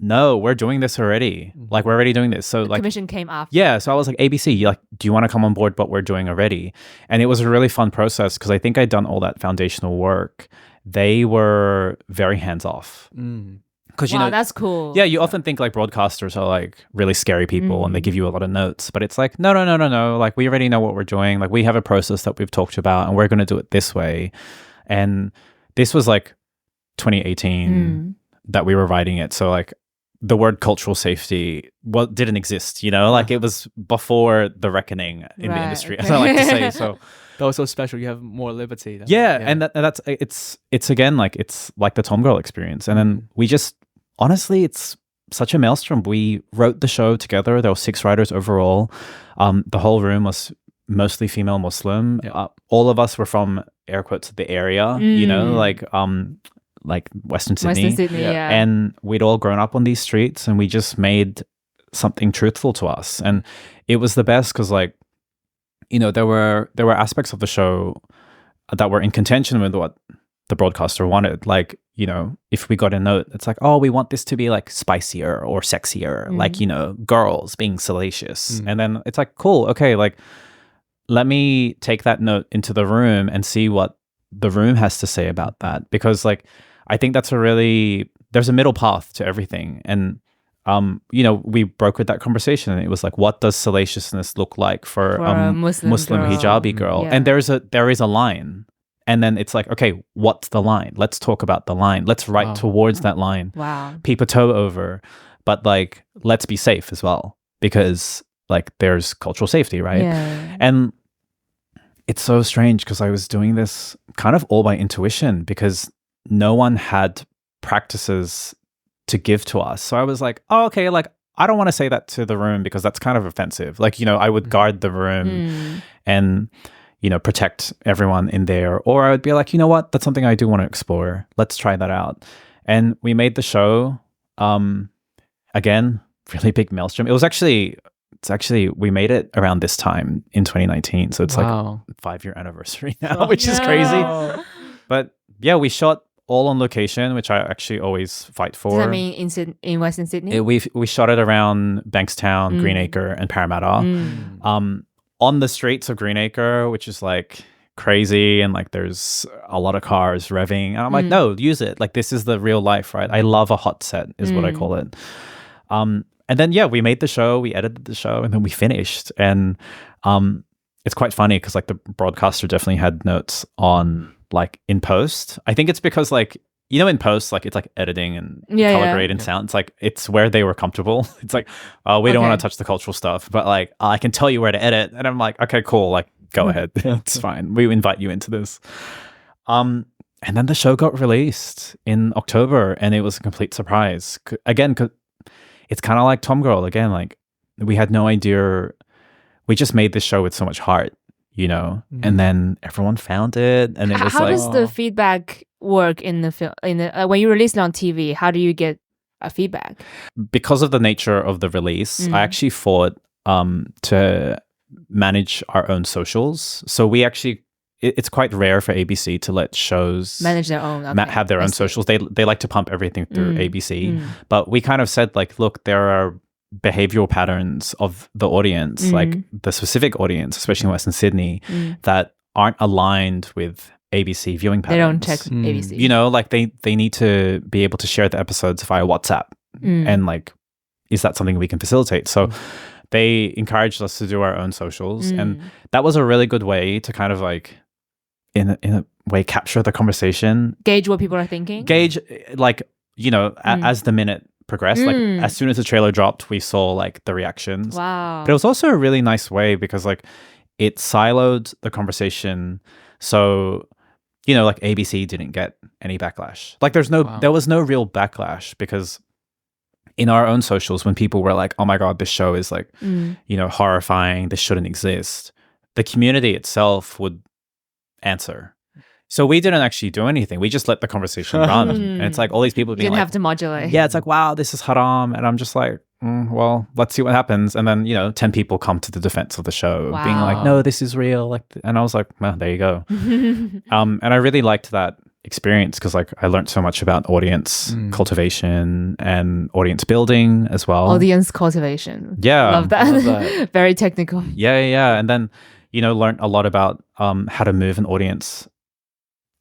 no, we're doing this already. Like, we're already doing this. So the like, commission came after. Yeah. So I was like, ABC, like, do you want to come on board what we're doing already? And it was a really fun process because I think I'd done all that foundational work. They were very hands off. Because you know, that's cool. Yeah, you often think like broadcasters are like really scary people and they give you a lot of notes, but it's like, no. Like, we already know what we're doing. Like, we have a process that we've talked about, and we're going to do it this way. And this was like 2018 that we were writing it. So like, the word cultural safety didn't exist, you know, like it was before the reckoning in the industry, as I like to say. So that was so special. You have more liberty. And that's it's again like it's like the Tomgirl experience. And then we just honestly, it's such a maelstrom. We wrote the show together. There were 6 writers overall. The whole room was mostly female Muslim. All of us were from, air quotes, the area, you know, like Western Sydney. And we'd all grown up on these streets, and we just made something truthful to us. And it was the best because, like, you know, there were aspects of the show that were in contention with what the broadcaster wanted. Like, you know, if we got a note, it's like, oh, we want this to be like spicier or sexier, like, you know, girls being salacious. And then it's like, cool, okay, like, let me take that note into the room and see what the room has to say about that. Because, like, I think that's there's a middle path to everything. And, you know, we brokered that conversation, and it was like, what does salaciousness look like for a Muslim hijabi girl? And there is a line. And then it's like, okay, what's the line? Let's talk about the line. Let's write towards that line. Peep a toe over. But like, let's be safe as well, because like there's cultural safety, right? And it's so strange because I was doing this kind of all by intuition because no one had practices to give to us. So I was like, oh, okay, like, I don't want to say that to the room because that's kind of offensive. Like, you know, I would guard the room and, you know, protect everyone in there. Or I would be like, you know what, that's something I do want to explore. Let's try that out. And we made the show, again, really big maelstrom. It's actually, we made it around this time in 2019. So it's like a 5-year anniversary now, which is crazy. But yeah, we shot all on location, which I actually always fight for. Does that mean in Western Sydney? We shot it around Bankstown, Greenacre, and Parramatta. on the streets of Greenacre, which is like crazy and like there's a lot of cars revving. And I'm like, no, use it. Like this is the real life, right? I love a hot set is what I call it. And then, yeah, we made the show, we edited the show, and then we finished. And it's quite funny because like the broadcaster definitely had notes on like in post. I think it's because like, you know, in post, like it's like editing and color grade and sound. It's like, it's where they were comfortable. It's like, oh, we don't want to touch the cultural stuff, but like, I can tell you where to edit. And I'm like, okay, cool. Like, go ahead. It's fine. We invite you into this. And then the show got released in October and it was a complete surprise. Again, it's kind of like Tomgirl. Again, like we had no idea. We just made this show with so much heart, you know, and then everyone found it. And it was how like, does the feedback work in the film? When you release it on TV, how do you get a feedback? Because of the nature of the release, I actually fought to manage our own socials. So we actually, it's quite rare for ABC to let shows manage their own, have their own socials. They like to pump everything through ABC. But we kind of said like, look, there are behavioral patterns of the audience, like the specific audience, especially in Western Sydney, that aren't aligned with ABC viewing patterns. They don't check ABC. You know, like they need to be able to share the episodes via WhatsApp. And like, is that something we can facilitate? So they encouraged us to do our own socials. And that was a really good way to kind of like, in a way, capture the conversation. Gauge what people are thinking. Gauge, like, you know, as the minute progressed, like as soon as the trailer dropped, we saw like the reactions. Wow. But it was also a really nice way because like it siloed the conversation. So, you know, like ABC didn't get any backlash. Like there was no real backlash because in our own socials, when people were like, oh my God, this show is like, you know, horrifying, this shouldn't exist, the community itself would answer. So we didn't actually do anything. We just let the conversation run. And it's like all these people being didn't like, have to modulate. yeah, it's like, wow, this is haram. And I'm just like, well, let's see what happens. And then, you know, 10 people come to the defense of the show being like, no, this is real. Like, and I was like, well, there you go. And I really liked that experience because like I learned so much about audience cultivation and audience building as well. Audience cultivation. Yeah. Love that. Very technical. Yeah. And then, you know, learned a lot about how to move an audience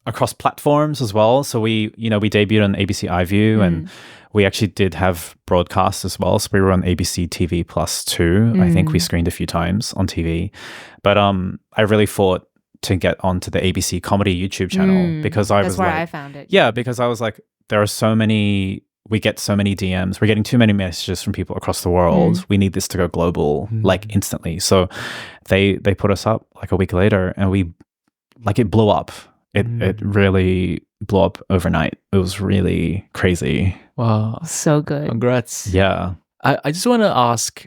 across platforms as well. So we debuted on ABC iView and we actually did have broadcasts as well. So we were on ABC TV Plus 2. I think we screened a few times on TV. But I really fought to get onto the ABC Comedy YouTube channel because that's where I found it. Yeah, because I was like, we get so many DMs. We're getting too many messages from people across the world. We need this to go global, like instantly. So they put us up like a week later and it blew up. It really blew up overnight. It was really crazy. Wow. So good. Congrats. Yeah. I just want to ask,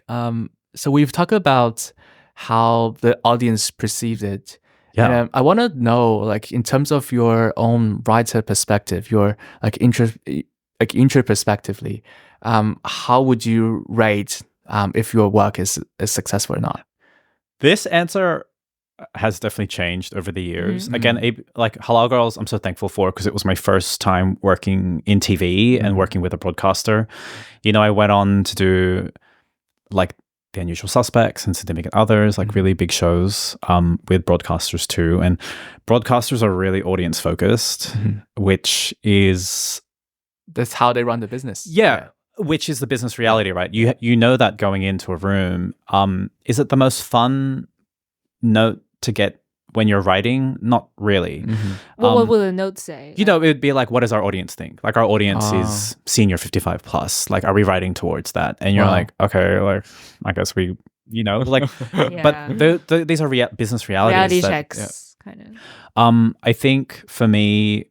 so we've talked about how the audience perceived it. Yeah. And I want to know, like, in terms of your own writer perspective, your introspectively, how would you rate if your work is successful or not? This answer has definitely changed over the years. Again, like Halal Gurls, I'm so thankful for because it was my first time working in TV and working with a broadcaster. You know, I went on to do like The Unusual Suspects and Significant Others, like really big shows with broadcasters too. And broadcasters are really audience focused, which is... That's how they run the business. Yeah. Which is the business reality, right? You know that going into a room. Is it the most fun note to get when you're writing? Not really. What will the note say? You know, it would be like, what does our audience think? Like our audience is senior 55 plus. Like, are we writing towards that? And you're like, okay, like, I guess we, you know, like, but these are business realities. Reality checks, kind of. I think for me,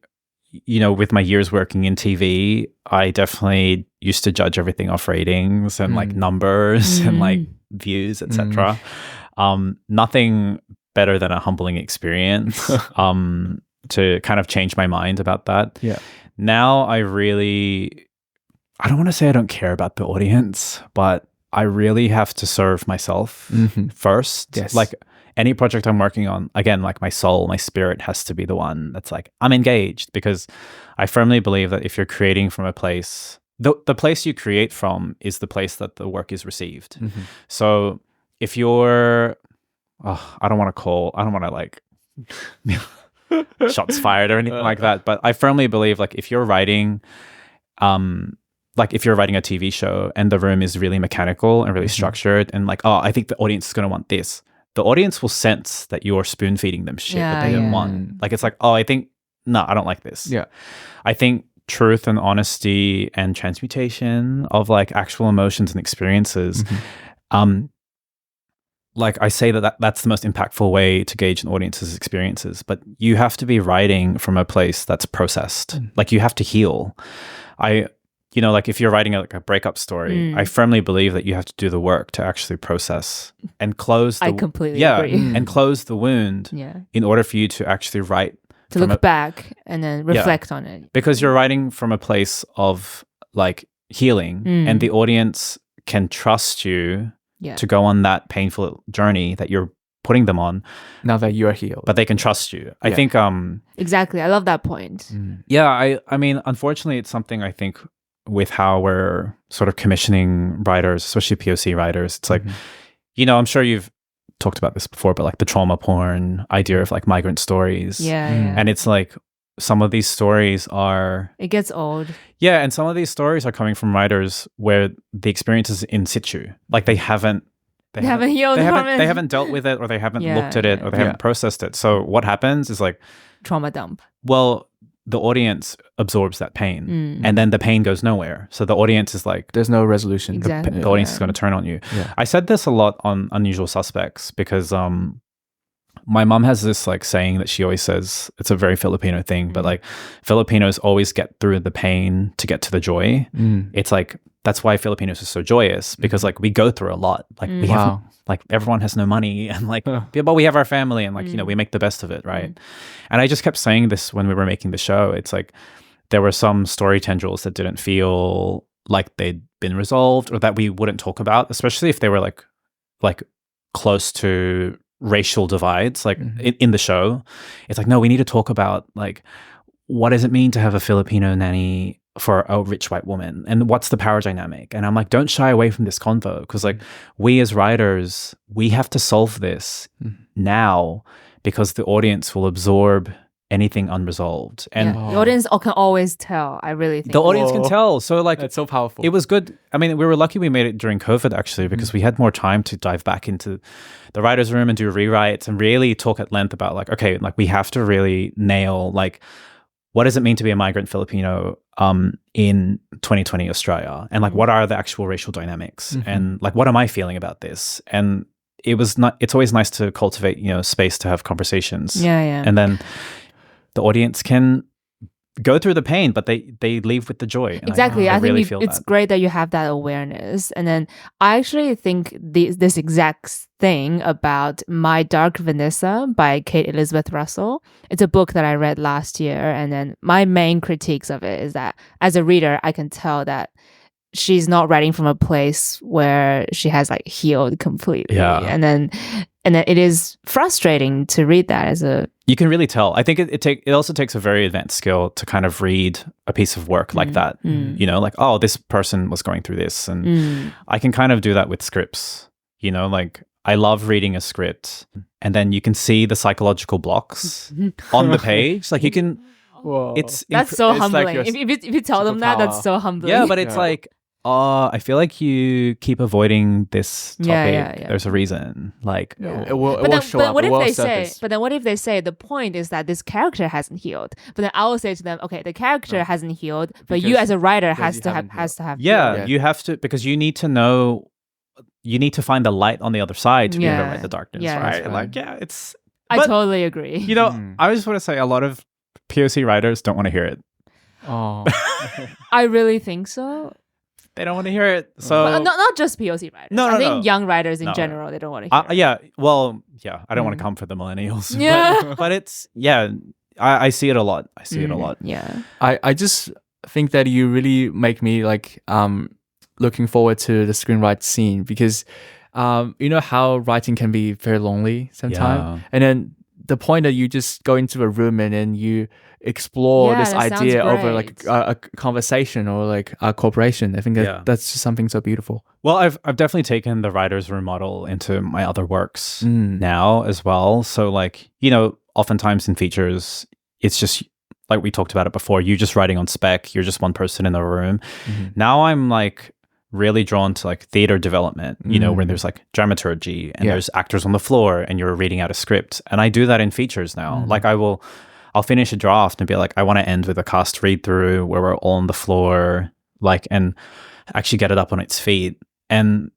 you know, with my years working in TV, I definitely used to judge everything off ratings and like numbers and like views, etc. Nothing better than a humbling experience to kind of change my mind about that. Yeah. Now I don't want to say I don't care about the audience, but I really have to serve myself first. Yes. Like any project I'm working on, again, like my soul, my spirit has to be the one that's like, I'm engaged, because I firmly believe that if you're creating from a place, the place you create from is the place that the work is received. So if you're I don't want to like shots fired or anything like that. But I firmly believe like if you're writing like if you're writing a TV show and the room is really mechanical and really structured and like, I think the audience is going to want this. The audience will sense that you're spoon feeding them shit that they didn't want. Like it's like, I don't like this. Yeah. I think truth and honesty and transmutation of like actual emotions and experiences, like I say that's the most impactful way to gauge an audience's experiences, but you have to be writing from a place that's processed. Like you have to heal. Like if you're writing like a breakup story, I firmly believe that you have to do the work to actually process and close I completely agree. and close the wound in order for you to actually write. To look back and then reflect on it. Because you're writing from a place of like healing and the audience can trust you to go on that painful journey that you're putting them on. Now that you're healed. But they can trust you. I think... Exactly. I love that point. Yeah, I mean, unfortunately, it's something I think with how we're sort of commissioning writers, especially POC writers, it's like, I'm sure you've talked about this before, but like the trauma porn idea of like migrant stories. And it's like some of these stories are... It gets old. Yeah, and some of these stories are coming from writers where the experience is in situ. Like they haven't healed from it. They haven't dealt with it, or they haven't looked at it, or they haven't processed it. So what happens is like... Trauma dump. Well, the audience absorbs that pain and then the pain goes nowhere. So the audience is like... There's no resolution. Exactly. The audience is going to turn on you. Yeah. I said this a lot on Unusual Suspects because my mom has this like saying that she always says, it's a very Filipino thing, but like Filipinos always get through the pain to get to the joy. It's like, that's why Filipinos are so joyous because like we go through a lot. Like we have, like everyone has no money and like, but we have our family and like, we make the best of it. Right. And I just kept saying this when we were making the show. It's like, there were some story tendrils that didn't feel like they'd been resolved or that we wouldn't talk about, especially if they were like close to racial divides, like in the show. It's like, no, we need to talk about like, what does it mean to have a Filipino nanny for a rich white woman? And what's the power dynamic? And I'm like, don't shy away from this convo because like we as writers, we have to solve this now because the audience will absorb anything unresolved. And the audience can always tell. I really think the audience can tell. So like, that's so powerful. It was good. I mean, we were lucky we made it during COVID actually, because we had more time to dive back into the writer's room and do rewrites and really talk at length about like, okay, like we have to really nail like, what does it mean to be a migrant Filipino in 2020 Australia? And like, what are the actual racial dynamics? And like, what am I feeling about this? And it's always nice to cultivate, space to have conversations. Yeah. And then the audience can go through the pain, but they leave with the joy. And exactly. I think really feel it's great that you have that awareness. And then I actually think this exact thing about My Dark Vanessa by Kate Elizabeth Russell. It's a book that I read last year. And then my main critiques of it is that as a reader, I can tell that she's not writing from a place where she has like healed completely. Yeah. And then it is frustrating to read that as a... You can really tell. I think it also takes a very advanced skill to kind of read a piece of work like that. Like, oh, this person was going through this. And I can kind of do that with scripts. Like I love reading a script and then you can see the psychological blocks on the page. Like you can... Whoa. That's so humbling. Like if you tell them that, that's so humbling. Yeah, but it's like, I feel like you keep avoiding this topic. Yeah. There's a reason. Like, it will show up. But then what if they say the point is that this character hasn't healed? But then I will say to them, okay, the character hasn't healed, but you as a writer has to have. Yeah, you have to, because you need to know, you need to find the light on the other side to be able to write the darkness, right? Like, it's. I totally agree. I just want to say a lot of POC writers don't want to hear it. Oh, I really think so. They don't want to hear it. So but not just POC writers. No, I think young writers in general, they don't want to hear it. Yeah. Well, yeah. I don't want to come for the millennials. Yeah. But it's, I see it a lot. Yeah. I just think that you really make me like looking forward to the screenwrite scene because you know how writing can be very lonely sometimes. And then the point that you just go into a room and then you explore Yeah, this that sounds idea over like great. a conversation or like a corporation. I think that's just something so beautiful. Well, I've definitely taken the writer's room model into my other works now as well. So like, you know, oftentimes in features, it's just like we talked about it before, you're just writing on spec, you're just one person in the room. Now I'm like really drawn to like theater development, you know, where there's like dramaturgy and there's actors on the floor and you're reading out a script. And I do that in features now. Like I'll finish a draft and be like, I want to end with a cast read through where we're all on the floor, like, and actually get it up on its feet. And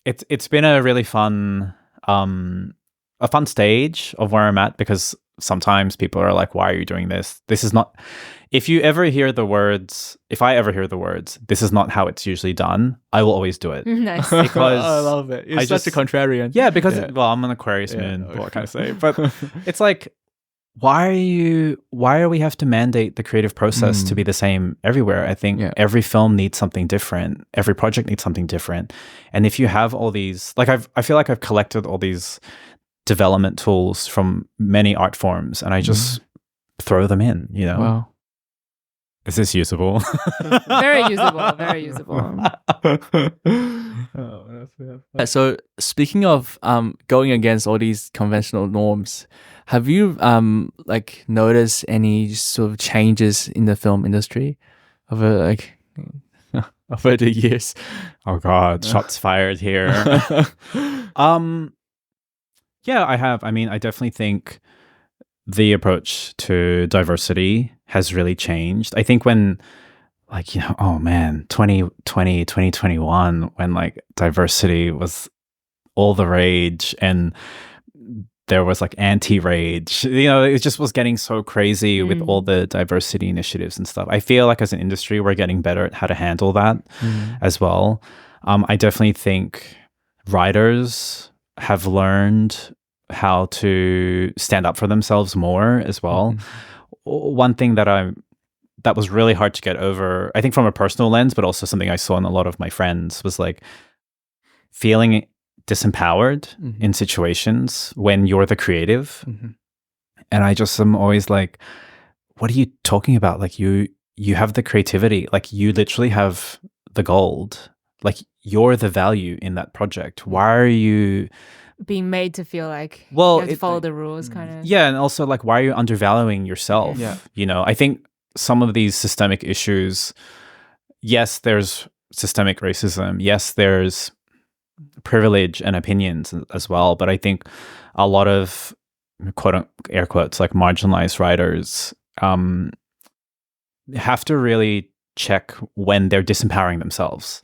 it's been a really fun, a fun stage of where I'm at, because sometimes people are like, why are you doing this? This is not, if I ever hear the words, this is not how it's usually done, I will always do it. Nice. Because I love it. It's such a contrarian. Yeah, because well, I'm an Aquarius moon. What can I say? But it's like, why are we have to mandate the creative process to be the same everywhere? I think every film needs something different. Every project needs something different. And if you have all these, like I feel like I've collected all these development tools from many art forms and I just throw them in, you know. Wow. Is this usable? Very usable. Very usable. So speaking of going against all these conventional norms, have you like noticed any sort of changes in the film industry over like over the years? Oh God, shots fired here. Yeah, I have. I mean, I definitely think the approach to diversity has really changed. I think when, like, you know, oh man, 2020, 2021, when like diversity was all the rage and there was like anti-rage, you know, it just was getting so crazy with all the diversity initiatives and stuff. I feel like as an industry, we're getting better at how to handle that as well. I definitely think writers have learned how to stand up for themselves more as well. One thing that was really hard to get over, I think from a personal lens, but also something I saw in a lot of my friends, was like feeling disempowered in situations when you're the creative. And I just am always like, what are you talking about? Like you have the creativity, like you literally have the gold, like you're the value in that project. Why are you being made to feel like you have to follow the rules, kind of? Yeah, and also like, why are you undervaluing yourself? You know, I think some of these systemic issues, yes, there's systemic racism, yes, there's privilege and opinions as well, but I think a lot of quote air quotes like marginalized writers have to really check when they're disempowering themselves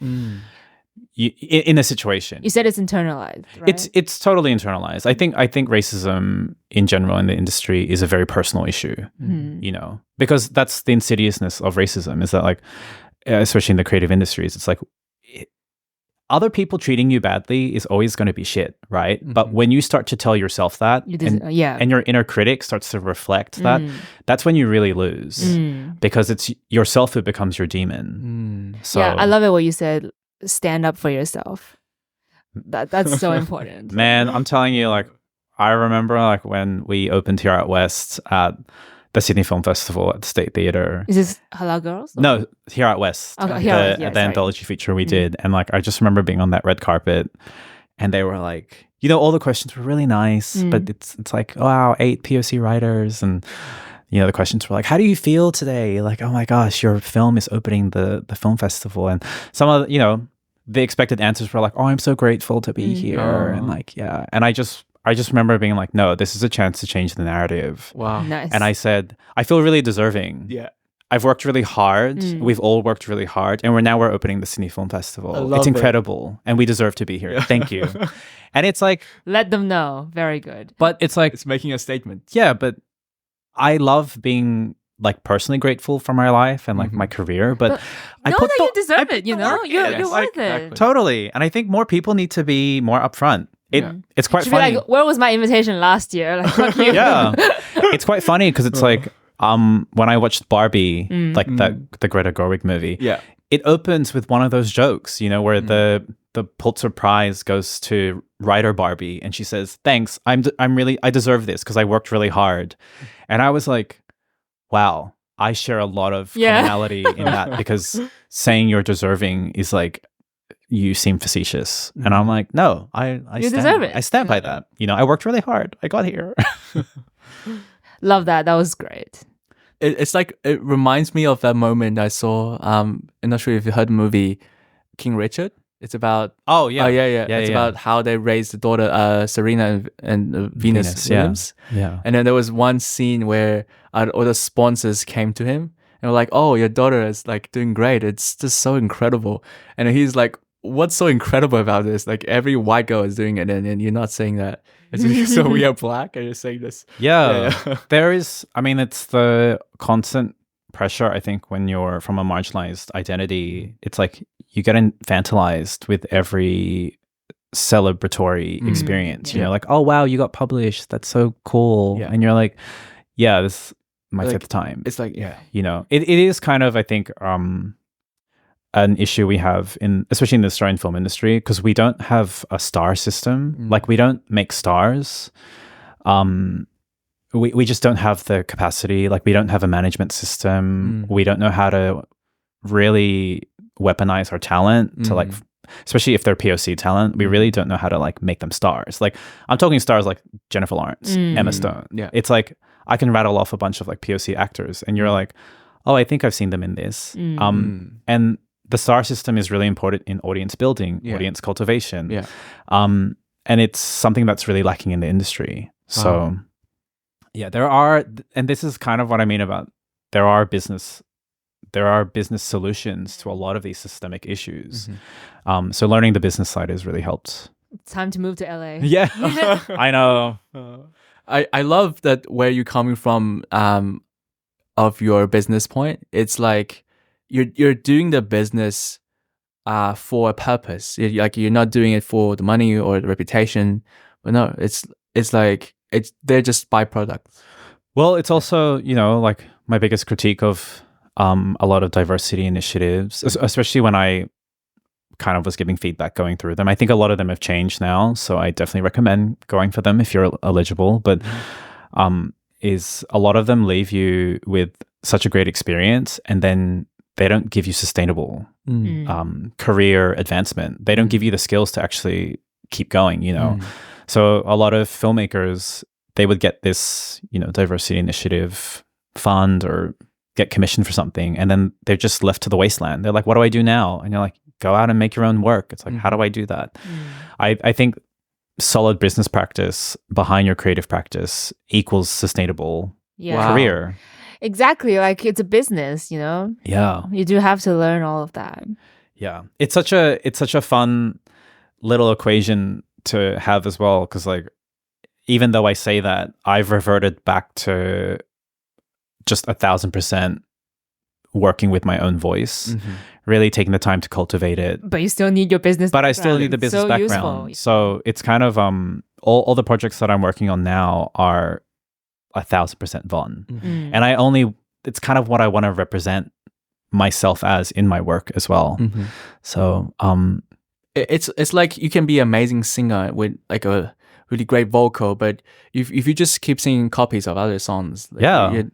in a situation. You said it's internalized, right? It's totally internalized. I think racism in general in the industry is a very personal issue, you know, because that's the insidiousness of racism, is that like, especially in the creative industries, it's like other people treating you badly is always going to be shit, right? But when you start to tell yourself that, and your inner critic starts to reflect that, that's when you really lose, because it's yourself who becomes your demon. So yeah, I love it what you said. Stand up for yourself. That's so important. Man, I'm telling you, like, I remember like when we opened here at West at the Sydney Film Festival at the State Theatre. Is this Halal Gurls? Or? No, here at West. Okay, the anthology feature we did. And like, I just remember being on that red carpet and they were like, you know, all the questions were really nice, but it's like, wow, 8 POC writers. And, you know, the questions were like, how do you feel today? Like, oh my gosh, your film is opening the film festival. And some of the, you know, the expected answers were like, oh, I'm so grateful to be here. And like, yeah. And I just remember being like, no, this is a chance to change the narrative. Wow. Nice. And I said, I feel really deserving. Yeah. I've worked really hard. We've all worked really hard. And we're opening the Sydney Film Festival. It's incredible. And we deserve to be here. Thank you. And it's like, let them know. Very good. But it's like, it's making a statement. Yeah, but I love being like personally grateful for my life and like my career, but I know put that you deserve it, you know? You're worth it. Exactly. Totally. And I think more people need to be more upfront. It's quite Should funny. be like, where was my invitation last year? Like, fuck you. Yeah. It's quite funny because it's like, when I watched Barbie, like the Greta Gerwig movie, Yeah. it opens with one of those jokes, you know, where the the Pulitzer Prize goes to writer Barbie, and she says, "Thanks, I deserve this because I worked really hard." And I was like, "Wow, I share a lot of commonality in that because saying you're deserving is like you seem facetious." And I'm like, "No, I deserve it. I stand by that. You know, I worked really hard. I got here." Love that. That was great. It's like, it reminds me of that moment I saw. I'm not sure if you heard the movie King Richard. It's about it's about how they raised the daughter Serena and Venus Williams. Yeah. And then there was one scene where all the sponsors came to him and were like, "Oh, your daughter is like doing great. It's just so incredible." And he's like, "What's so incredible about this? Like every white girl is doing it, and you're not saying that. It's so we are black and you're saying this." Yeah. There is, I mean, it's the constant pressure, I think, when you're from a marginalized identity. It's like you get infantilized with every celebratory experience. You know, like, "Oh, wow, you got published. That's so cool." Yeah. And you're like, "Yeah, this is my Like, fifth time." It's like, You know, it is kind of, I think, an issue we have especially in the Australian film industry, because we don't have a star system. Like, we don't make stars. We just don't have the capacity. Like, we don't have a management system. We don't know how to really weaponize our talent to like, especially if they're POC talent. We really don't know how to like make them stars. Like, I'm talking stars like Jennifer Lawrence, Emma Stone. Yeah. It's like I can rattle off a bunch of like POC actors, and you're like, "Oh, I think I've seen them in this." And the star system is really important in audience building, audience cultivation. Yeah. And it's something that's really lacking in the industry. So, yeah, there are, and this is kind of what I mean about there are business solutions to a lot of these systemic issues. So learning the business side has really helped. It's time to move to LA. Yeah, I know. I love that where you're coming from of your business point. It's like you're doing the business for a purpose. You're not doing it for the money or the reputation, but no, it's like they're just byproducts. Well, it's also, you know, like my biggest critique of a lot of diversity initiatives, especially when I kind of was giving feedback going through them. I think a lot of them have changed now, so I definitely recommend going for them if you're eligible. But is a lot of them leave you with such a great experience, and then they don't give you sustainable career advancement. They don't give you the skills to actually keep going, you know. So a lot of filmmakers, they would get this, you know, diversity initiative fund or get commissioned for something, and then they're just left to the wasteland. They're like, "What do I do now?" And you're like, "Go out and make your own work." It's like, how do I do that? I think solid business practice behind your creative practice equals sustainable career. Exactly. Like, it's a business, you know? Yeah. You do have to learn all of that. Yeah. It's such a fun little equation to have as well, because like, even though I say that, I've reverted back to just 1,000% working with my own voice, really taking the time to cultivate it. But you still need your business But background. I still need the business background. So it's kind of all the projects that I'm working on now are 1,000% Vonne. And it's kind of what I want to represent myself as in my work as well. So it's like you can be an amazing singer with like a really great vocal, but if you just keep singing copies of other songs, like,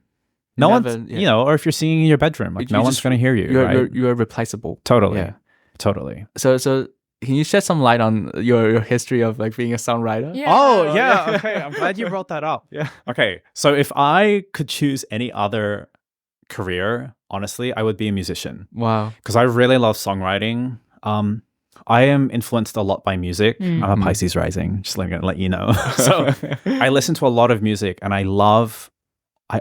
no one's, you know, or if you're singing in your bedroom, like no one's going to hear you. You're replaceable. Totally. Yeah. Totally. So can you shed some light on your history of like being a songwriter? Yeah. Oh, yeah. Okay. I'm glad you brought that up. Yeah. Okay. So if I could choose any other career, honestly, I would be a musician. Wow. Because I really love songwriting. I am influenced a lot by music. I'm a Pisces rising, just going to let you know. So I listen to a lot of music, and I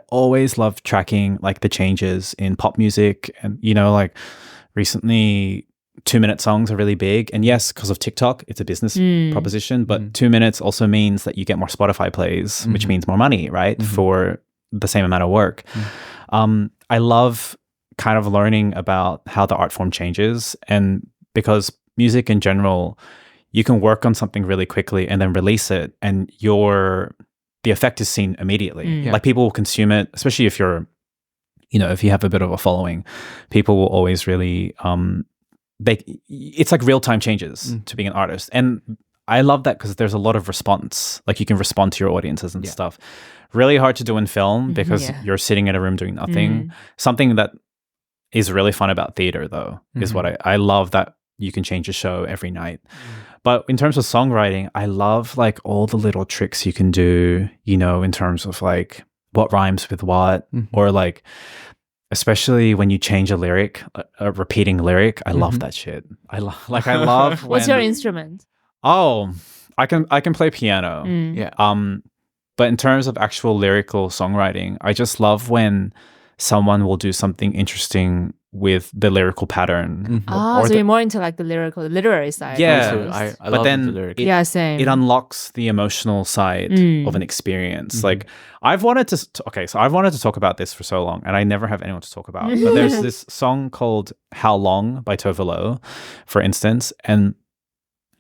always love tracking like the changes in pop music. And, you know, like recently 2-minute songs are really big. And yes, because of TikTok, it's a business proposition, but 2 minutes also means that you get more Spotify plays, which means more money, right? For the same amount of work. I love kind of learning about how the art form changes. And because music in general, you can work on something really quickly and then release it, and the effect is seen immediately. Like, people will consume it, especially if you're, you know, if you have a bit of a following, people will always really it's like real-time changes to being an artist. And I love that because there's a lot of response. Like you can respond to your audiences and stuff. Really hard to do in film because you're sitting in a room doing nothing. Something that is really fun about theater, though, is what I love, that you can change a show every night. But in terms of songwriting, I love like all the little tricks you can do, you know, in terms of like what rhymes with what, or like, especially when you change a lyric, a repeating lyric. I love that shit. I love What's your instrument? Oh, I can play piano. Yeah. But in terms of actual lyrical songwriting, I just love when someone will do something interesting with the lyrical pattern. So you're more into like the literary side. Yeah, I love the lyrics. Same. It unlocks the emotional side of an experience. Like I've wanted to talk about this for so long, and I never have anyone to talk about. But there's this song called "How Long" by Tove Lo, for instance, and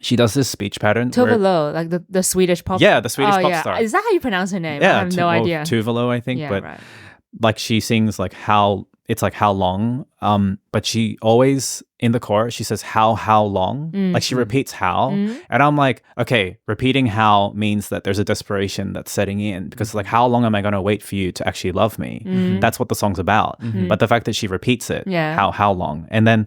she does this speech pattern. Tove Lo, like the Swedish pop. Yeah, the Swedish pop star. Is that how you pronounce her name? Yeah, I have no idea. Tove Lo, I think. Yeah, but right. like she sings like how long. But she always in the chorus she says how long. Like she repeats how, and I'm like, okay, repeating how means that there's a desperation that's setting in, because like how long am I going to wait for you to actually love me? That's what the song's about. But the fact that she repeats it, how long, and then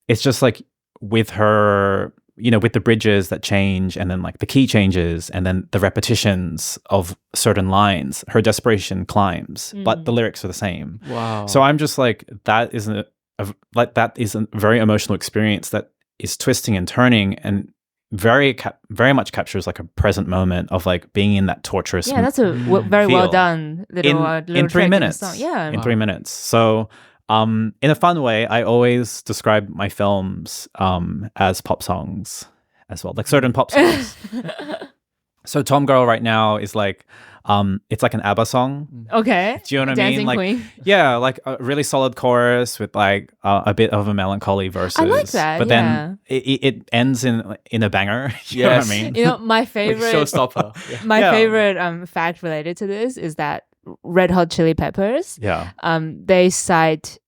it's just like with her, you know, with the bridges that change, and then like the key changes, and then the repetitions of certain lines, her desperation climbs, but the lyrics are the same. Wow. So I'm just like, that is a very emotional experience that is twisting and turning, and very much captures like a present moment of like being in that torturous. Yeah, that's a very feel. well done little in 3 minutes. Yeah, in 3 minutes. So. In a fun way, I always describe my films as pop songs as well, like certain pop songs. So Tomgirl right now is like, it's like an ABBA song. Okay. Do you know what Dancing I mean? Like, Queen. yeah, like a really solid chorus with like a bit of a melancholy verses. I like that. But then it ends in a banger. You know what I mean? You know, my favorite showstopper. favorite fact related to this is that Red Hot Chili Peppers. Yeah. They cite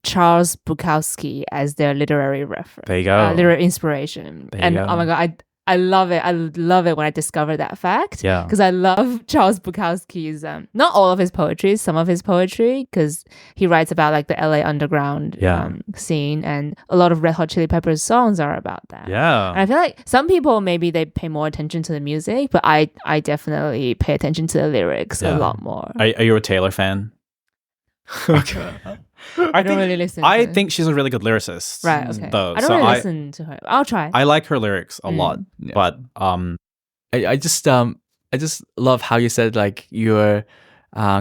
Charles Bukowski as their literary reference. There you go. Literary inspiration. There you go. Oh my god, I love it. I love it when I discover that fact. Yeah. Because I love Charles Bukowski's not all of his poetry, some of his poetry, because he writes about like the LA underground scene, and a lot of Red Hot Chili Peppers songs are about that. Yeah. And I feel like some people maybe they pay more attention to the music, but I definitely pay attention to the lyrics a lot more. Are you a Taylor fan? I don't really listen. I think she's a really good lyricist. Right. Okay. Though, I don't really listen to her. I'll try. I like her lyrics a lot, but I just love how you said like you're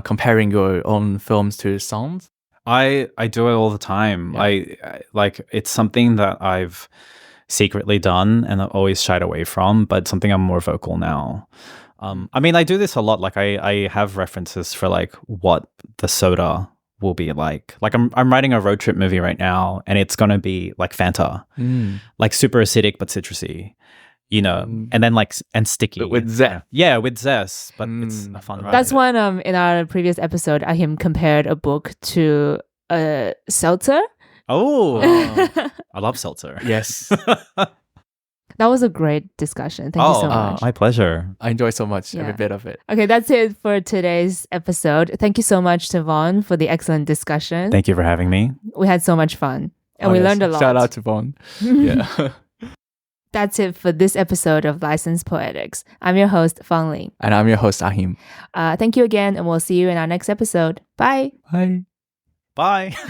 comparing your own films to songs. I do it all the time. Yeah. I like, it's something that I've secretly done and I've always shied away from, but something I'm more vocal now. I mean, I do this a lot. Like I have references for like what the soda will be like. Like I'm writing a road trip movie right now, and it's gonna be like Fanta, like super acidic but citrusy, you know, and then like and sticky, But with zest. Yeah, with zest. But it's a fun ride. That's when in our previous episode, Achim compared a book to a seltzer. Oh, I love seltzer. Yes. That was a great discussion. Thank you so much. My pleasure. I enjoy so much every bit of it. Okay, that's it for today's episode. Thank you so much to Vonne for the excellent discussion. Thank you for having me. We had so much fun, and we learned a lot. Shout out to Vonne. Yeah. That's it for this episode of Licensed Poetics. I'm your host, Fang Ling. And I'm your host, Achim. Thank you again, and we'll see you in our next episode. Bye. Bye. Bye.